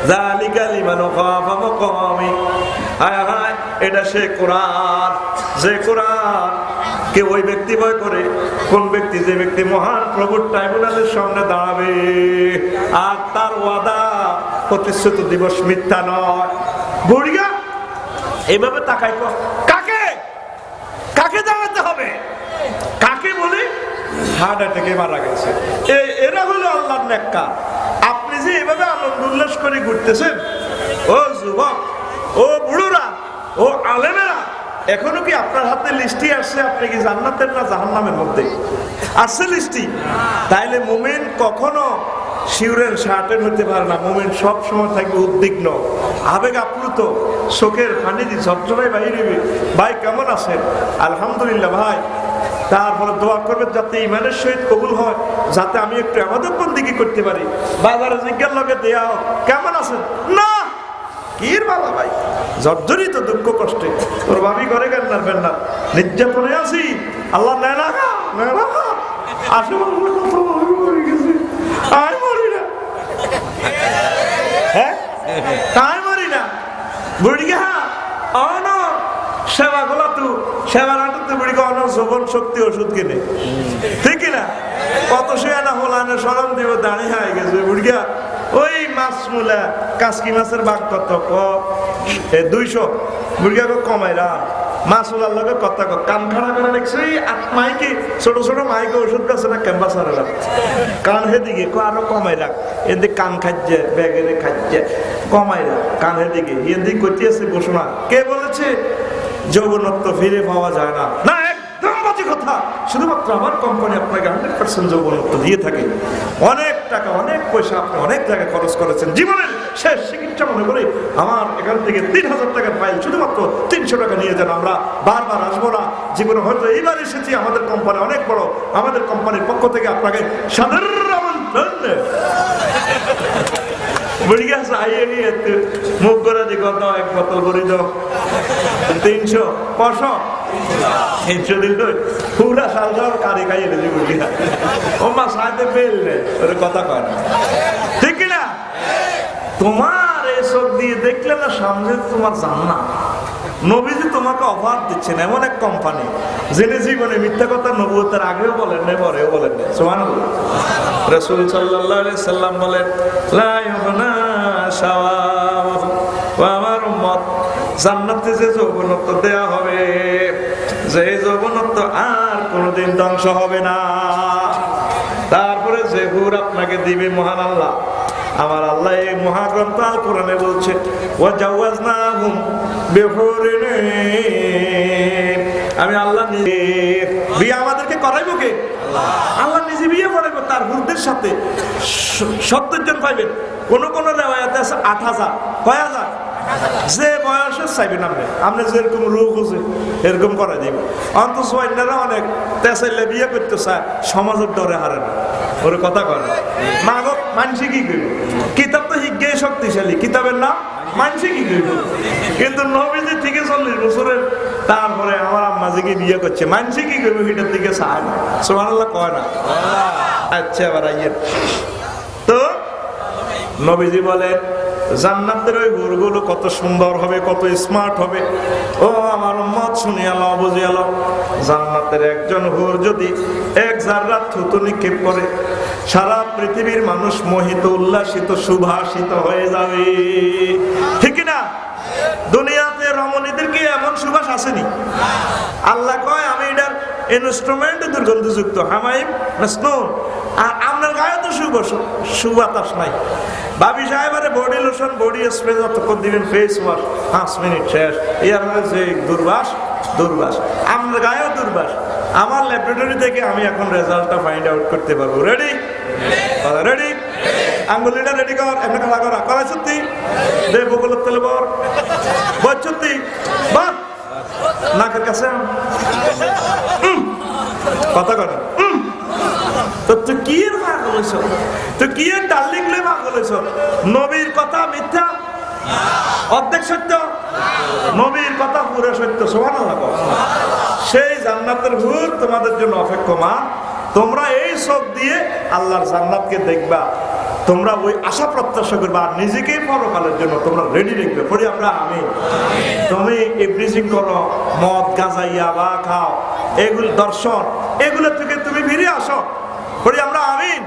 জালিকা লিমানু খাফা মাকামি, হায় হায় এটা সে কোরআন, যে কোরআন কে ওই ব্যক্তি ভয় করে, কোন ব্যক্তি? যে ব্যক্তি মহান প্রভুর ট্রাইব্যুনালের সামনে দাঁড়াবে আর তার ওয়াদা প্রতিশ্রুত দিবস মিথ্যা নয়। বুড়িয়া এইভাবে তাকাই কর, কাকে কাকে দাঁড়াতে হবে? কাকে বলে? হার্ট অ্যাটাকে মারা গেছে। এরা হলো আল্লাহর নেককার। আপনি যে এভাবে আনন্দ উল্লাস করে ঘুরতেছেন, ও যুবক, ও বুড়োরা, ও আলেমেরা, এখনো কি আপনার হাতে লিস্টি আসছে? আপনি কি জান্নাতের না জাহান্নামের মধ্যে আসছে লিস্টি? তাইলে মুমিন কখনো শিউরেন শার্টেন হতে পারে না। মুমিন সব সময় থাকবে উদ্বিগ্ন, আবেগ আপ্লুত, চোখের পানি দিয়ে ঝরঝরাই বাইরে। ভাই কেমন আছেন? আলহামদুলিল্লাহ ভাই। তারপরে দোয়া করবে যাতে ইমানের সহিত কবুল হয়, যাতে আমি একটু আমাদের বন্দিগি করতে পারি। বাজারে জিজ্ঞার লগে দেয়া কেমন আছেন? না কির বাবা ভাই, জর্জরিত দুঃখ কষ্টে, তোর ভাবি ঘরে গেল না ফেল না, নির্যাতনে আছি, আল্লাহ নেয় না আসে গেছি, আয় মরি না, হ্যাঁ তাই মরি না। বুড়িকে হ্যাঁ অন সেবা গুলা তু সেবা নাটক বুড়িকে অন যৌবন শক্তি ওষুধ কিনে, ঠিক কিনা? কত সে না হলানে সরম দিব দাঁড়িয়ে হয়ে গেছে বুড়িয়া। ওই মাছ মূলা কাসকি মাছের বাঘ কত 200 বুড়িয়া কমাইরা মাছ ওলার লগে কথা কান খাড়া করে দেখছি মাইকে ছোট ছোট মাইকে ওষুধ আছে না ক্যাম্পাসার কান হেদিকে আরো কমাই রাখ, এদিকে কান খাচ্ছে ব্যাগের খাচ্ছে কমাই রাখ কান হেদিকে এদিকে করতে আছে বসো না। কে বলেছে যৌবনত্ব ফিরে পাওয়া যায় না? না, একদম বাজে কথা। শুধুমাত্র আমার কোম্পানি আপনাকে 100% যৌবনত্ব দিয়ে থাকে। অনেক টাকা অনেক পয়সা আপনি অনেক জায়গায় খরচ করেছেন, জীবনের শেষ চিকিৎসা মনে করে আমার এখান থেকে 3000 টাকার ফাইল শুধুমাত্র 300 টাকা নিয়ে যান, আমরা বারবার আসবো না। জীবনে হয়তো এইবার এসেছি, আমাদের কোম্পানি অনেক বড়, আমাদের কোম্পানির পক্ষ থেকে আপনাকে সাদর আমন্ত্রণ। বুড়ি গাছ আইয়ে নিয়ে মুখ করে দি কত এক বোতল ভরি দাও 300 500 300 দিল পুরা সাল ধর কারি খাইয়ে দিলি বুড়ি গাছ ও মা সাথে পেলে ওর কথা কয় না, ঠিক না? তোমার এসব দিয়ে দেখলে না সামনে তোমার জান্নাত। নবীজি তোমাকে অফার দিচ্ছেন, এমন এক কোম্পানি জেনে জীবনে মিথ্যা কথা নবুয়তের আগেও বলেন না, পরেও বলেন না। সুবহানাল্লাহ। রাসূল সাল্লাল্লাহু আলাইহি সাল্লাম বলেন লা ইউগনা শাওয়াব, আমার উম্মত জান্নাতে যে যৌবনত্ব দেয়া হবে, যে যৌবনত্ব আর কোনোদিন ধ্বংস হবে না। তারপরে যে হুর আপনাকে দিবে মহান আল্লাহ, আমার আল্লাহ এই মহাগ্রন্থ আল কোরআনে বলছে ওয়াজাওয়াজনাহুম বিহুরিন, আমি আল্লাহ নিজে বিয়ে আমাদেরকে করাইবো কে? আল্লাহ নিজে বিয়ে করাইবো তার হুরদের সাথে। 70 জন পাইবেন, কোন কোন রেওয়ায়াতে আছে 8000। কয় হাজার? যে বয়সে চাইবেন আপনি যেরকম রোগ হচ্ছে এরকম করে দিব। অন্তত অন্যরা অনেক তেসাইলে বিয়ে করতে চায়, সমাজের ডরে হারে না, ওর কথা করে মাগত মানসি কি করবে? কিতাব তো হিজ্ঞে শক্তিশালী, কিতাবের নাম মানসি কি করবে? কিন্তু নবীজি থেকে 40 বছরের তারপরে আমার আম্মাজিকে বিয়ে করছে, মানসি কি করবে? এটার দিকে চায় না, সুবহানাল্লাহ কয় না। আচ্ছা এবার আইয়েন তো, নবীজি বলেন জান্নাতের ওই হুরগুলো কত সুন্দর হবে, কত স্মার্ট হবে। ও আমার উম্মত শুনিয়া লও, বুঝিয়া লও, জান্নাতের একজন হুর যদি এক জাররা থুতু নিক্ষেপ করে, সারা পৃথিবীর মানুষ মোহিত, উল্লাসিত, সুভাষিত হয়ে যাবে। ঠিক না? দুনিয়াতে রমণীদের কি এমন সুবাস আসেনি? আল্লাহ কয় আমি এটার ইনস্ট্রুমেন্ট দুর্গন্ধযুক্ত হামাইম মাসনুন, আর আপনার গায়ে তো সুবাতাস নাই। ভাবি সাহেবের বডি লোশন, বডি স্প্রে যতক্ষণ দিবেন, ফেস ওয়াশ 5 মিনিট শেষ। এর যে দুর্বাস, দুর্বাস আপনার গায়েও দুর্বাস। আমার ল্যাবরেটরি থেকে আমি এখন রেজাল্টটা ফাইন্ড আউট করতে পারবো। রেডি? রেডি? আঙ্গুলিটা রেডি কর, এমনি খেলা করা করা সত্যি দে, বকুলের তেলে বর বল সত্যি বল, নাকের কাছে কথা কর। তো তুই কি এর ভাগ হয়েছ? তুই কি এর ডার্লিং লে ভাগ হয়েছ? নবীর কথা মিথ্যা অর্ধেক সত্য, নবীর কথা পুরো সত্য। সুবহানাল্লাহ। সেই জান্নাতের হুর তোমাদের জন্য অপেক্ষমান। তোমরা এই চোখ দিয়ে আল্লাহর জান্নাতকে দেখবা, তোমরা ওই আশা প্রত্যাশা করবা, আর নিজেকেই পরকালের জন্য তোমরা রেডি রাখবে। পড়ি আমরা আমি। তুমি এভরিথিং করো, মদ গাঁজা ইয়াবা খাও, এগুলো দর্শন, এগুলো থেকে তুমি ফিরে আসো। পড়ি আমরা আমিন।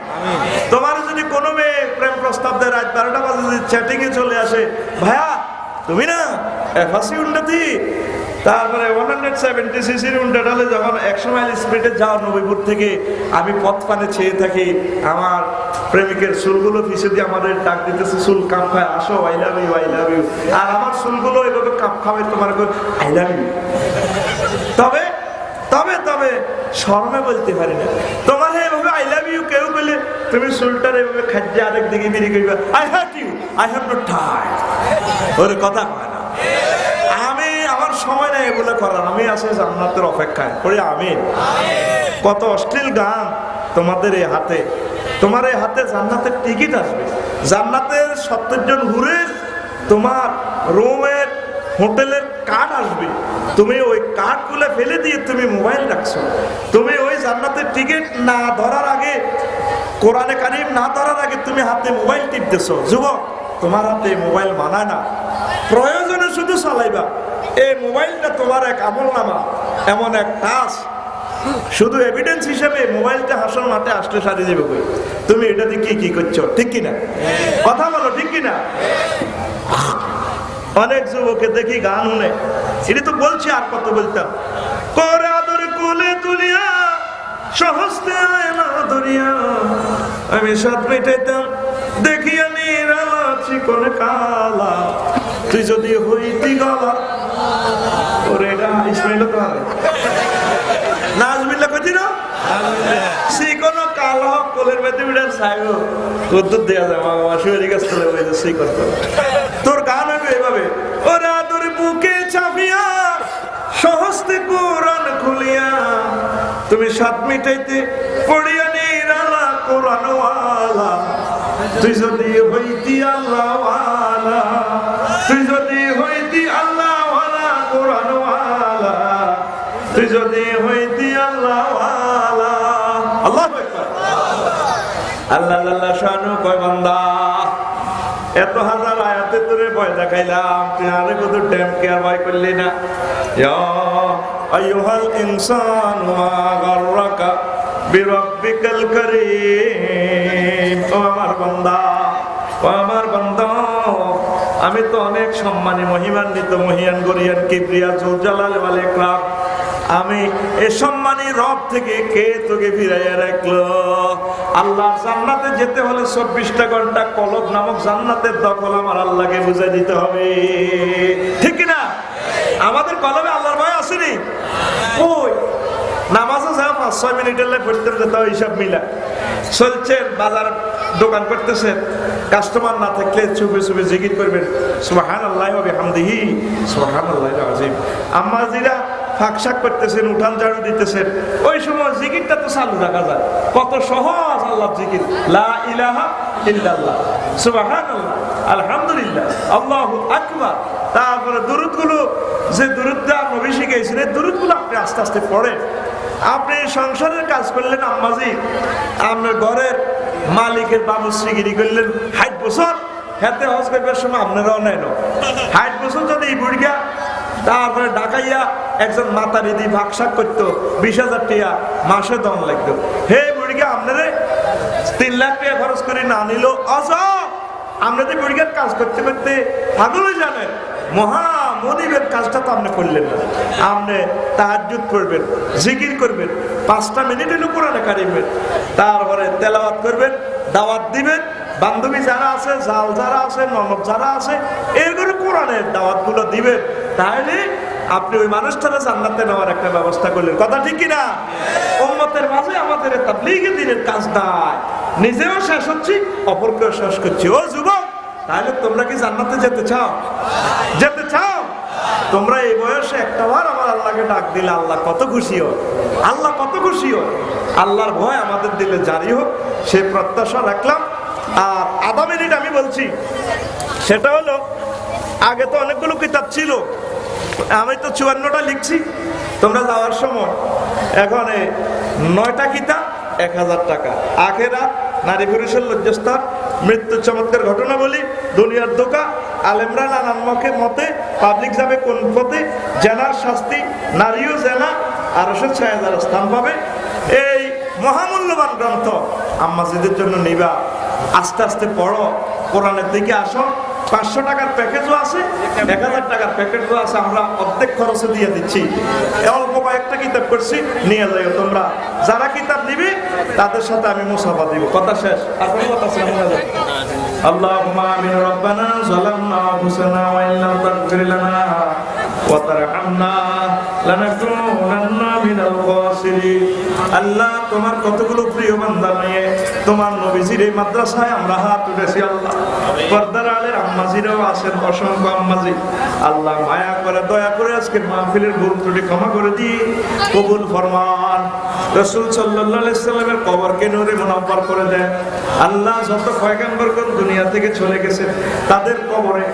তোমার যদি কোনো মেয়ে প্রেম প্রস্তাব দেয় রাত 12টা বাজে, যদি চ্যাটিং এ চলে আসে, ভাইয়া তুমি না ফাঁসি উন্নতি, তারপরে 170 সিসির উন্ডা ডালে যখন 100 মাইল স্পিডে যাও নবীপুর থেকে, আমি পথ পানে ছেয়ে থাকি, আমার প্রেমিকের চুলগুলো পিছিয়ে দিয়ে আমাদের ডাক দিতেছে, চুল কাপ খায়, আসো I love you, I love you. আর আমার চুলগুলো এভাবে কাপ খাবে তোমার আই লাভ ইউ। তবে তবে তবে শরমে বলতে পারি না, তোমার এভাবে আই লাভ ইউ কেউ বলে তুমি চুলটার এভাবে খাদ্যে আরেক দিকে বেরিয়ে করবে, I hate you, I have no time. ওর কথা কয় না। আমি আমার সময় নেই এগুলো করার, আমি আছি জান্নাতের অপেক্ষায়। পড়ি আমিন। কত অশ্লীল গান তোমাদের এই হাতে, তোমার এই হাতে জান্নাতের টিকিট আসবে। জান্নাতের 70 জন হুরের তোমার রুমের হোটেলের কার্ড আসবে, তুমি ওই কার্ড গুলো ফেলে দিয়ে তুমি মোবাইল রাখছো। তুমি ওই জান্নাতের টিকিট না ধরার আগে, কোরআনে কারিম না ধরার আগে তুমি হাতে মোবাইল টিপতেছো। যুবক, তোমার হাতে মোবাইল মানায় না, প্রয়োজনে শুধু চালাইবা। এই মোবাইলটা তোমার এক আমলনামা, এমন এক টাচ, শুধু এভিডেন্স হিসেবে মোবাইলটা হাসন মাঠে আসলে সারিয়ে যাবে। তুমি এটা দিয়ে কি কি করছো, ঠিক কিনা? কথা বলো, ঠিক কিনা? অনেক যুবকে দেখি গান শুনে, এটা তো বলছি, আর কত বলতাম। করে আদর কোলে তুলিয়া সহস্তে আয়না ধরিয়া, আমি সাত মিটাইতাম দেখিয়া নিরালা চিকন কালা, তুই যদি হইতি গলা। ওরে এটা ইসমাইল তো হবে নাজমিল্লা কইতি না, চিকন কালো কোলের মধ্যে বিড়ার ছাইব কদ্দুর দেয়া যায় মামা শুয়ে গাছ চলে বইতে সেই করতে। তোর গান হবে এভাবে, ওরা তোর বুকে চাপিয়া সহস্তে কোরআন খুলিয়া, তুমি সাত মিটাইতে পড়িয়া নিরালা কোরআনওয়ালা, তুই যদি হইতি আল্লাহওয়ালা, তুই যদি হইতি আল্লাহওয়ালা কোরআনওয়ালা, তুই যদি হইতি আল্লাহওয়ালা। আল্লাহু আকবার। আল্লাহ আল্লাহ শানু কয় বান্দা, এত হাজার আয়াতে তোরে ভয় দেখাইলাম, তুই আরে কত টাইম কেয়ার ভয় করলি না। ইয়া আইয়ুহাল ইনসানু মা গাররাকা বিরাব্বিকাল কারীম। ও আমার বান্দা, ও আমার বান্দা, আমি তো অনেক সম্মানী, মহিমান্বিত, মহিয়ান, গরিয়ান, কিবরিয়া, জুল জালাল ওয়াল ইকরাম, আমি এ সম্মানী রব থেকে কে তোকে ফিরাইয়া রাখলো? আল্লাহ জান্নাতে যেতে হলে 24টা ঘন্টা কলব নামক জান্নাতের দখল আমার আল্লাহকে বুঝাই দিতে হবে, ঠিক কিনা? আমাদের কলবে আল্লাহর ভয় আসেনি? ওই নামাজে যা 5-6 মিনিটের লাই পড়তে যেতে হিসাব মিলা চলছেন, বাজার দোকান করতেছেন, কাস্টমার না থাকলে চুপে চুপে জিকির করবেন সুবহানাল্লাহি ওয়া বিহামদিহি সুবহানাল্লাহিল আযীম। আম্মাজিরা ফাঁকশাক করতেছেন, উঠান ঝাড়ু দিতেছেন, ওই সময় জিকিরটা তো চালু রাখা যায়। কত সহজ আল্লাহর জিকির, লা ইলাহা ইল্লাল্লাহ, সুবহানাল্লাহ, আলহামদুলিল্লাহ, আল্লাহু আকবার। তারপরে দুরূদগুলো, যে দুরূদটা নবী শিখাইছেন, এই দুরূদগুলো আপনি আস্তে আস্তে পড়েন। আপনি সংসারের কাজ করলেন আম্মাজি, আপনার ঘরের মালিকের বাবুশ্রীগিরি করলেন 60 বছর, হাতে হজ করবার সময় আপনারাও নেন 60 বছর যদি এই বুড়িয়া তারপরে ডাকাইয়া একজন মাতারি দিয়ে ভাগশাক করতো, 20,000 টাকা মাসে দম লাগতো। হে বুড়িকে আপনারে 3 লাখ টাকা খরচ করে না নিল অজ, আপনাদের বুড়িকার কাজ করতে করতে পাগলই জানেন মহা মনিবের কাজটা তো আপনি করলেন না। আপনি তাহাজ্জুদ করবেন, জিকির করবেন, 5টা মিনিট হলো কোরআনে কারিমের, তারপরে তেলাওয়াত করবেন, দাওয়াত দিবেন, বান্ধবী যারা আছে, জাল যারা আছে, ননদ যারা আছে, এগুলো কোরআনের দাওয়াতগুলো দিবেন। তাহলে আপনি ওই মানুষটাকে জান্নাতে নেওয়ার একটা ব্যবস্থা করলেন, কথা ঠিক কিনা? উম্মতের মাঝে আমাদের তাবলীগের দিনের কাজ নাই, নিজেও শেষ হচ্ছি, অপরকেও শেষ করছি। ও যুবক, তাহলে তোমরা কি জান্নাতে যেতে চাও? যেতে চাও? তোমরা এই বয়সে একটাবার আমার আল্লাহকে ডাক দিলে আল্লাহ কত খুশি হয়, আল্লাহ কত খুশি হয়। আল্লাহর ভয় আমাদের দিলে জারি হোক, সে প্রত্যাশা রাখলাম। আর আধা মিনিট আমি বলছি, সেটা হলো আগে তো অনেকগুলো কিতাব ছিল, আমি তো 54টা লিখছি। তোমরা যাওয়ার সময় এখন 9টা কিতাব 1000 টাকা, আখেরাত, নারী পুরুষের লজ্জাস্থান, মৃত্যুর চমৎকার ঘটনা বলি, দুনিয়ার ধোঁকা, আলেমরা নানান মতে, পাবলিক যাবে কোন পথে, জেনার শাস্তি, নারীও জেনা, আর 6,000 স্থান পাবে। এই মহামূল্যবান গ্রন্থ আম্মাজিদের জন্য নিবা, আস্তে আস্তে পড়ো, কোরআনের দিকে আসো। 500 টাকার প্যাকেজও আছে, 1000 টাকার প্যাকেজও আছে, আমরা অর্ধেক খরচে দিয়ে দিচ্ছি। অল্প কয়েকটা কিতাব করছি, নিয়ে যাও তোমরা। যারা কিতাব নিবে তাদের সাথে আমি মুসাফা দিব। কথা শেষ, আর কোনো কথা আছে না? আল্লাহুম্মা আমিন। রব্বানা যালামনা আনফুসানা ওয়া ইন লাম তাগফির লানা ওয়া তারহামনা লানাকুনান্না মিনাল খাসিরিন। আল্লাহ, তোমার কতগুলো প্রিয় বান্দা নিয়ে তোমার নবীজির এই মাদ্রাসায় আমরা হাত উঠেছি। আল্লাহ, পর্দার আলের আম্মাজিরাও আছেন, অসংখ্য আম্মাজি। আল্লাহ, মায়া করে দয়া করে আজকের মাহফিলের ভুল ত্রুটি ক্ষমা করে দিয়ে কবুল ফরমান। রাসূল সাল্লাল্লাহু আলাইহি সাল্লামের কবরকে নূরে মুনাওয়ার করে দেন। আল্লাহ, যত পয়গম্বরগণ দুনিয়া থেকে চলে গেছে তাদের কবরে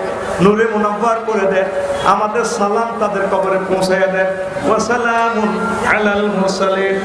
নূরে মুনাওয়ার করে দেন। আমাদের সালাম তাদের কবরে পৌঁছায় দেন। ওয়া সালামুন আলাল মুরসালিন।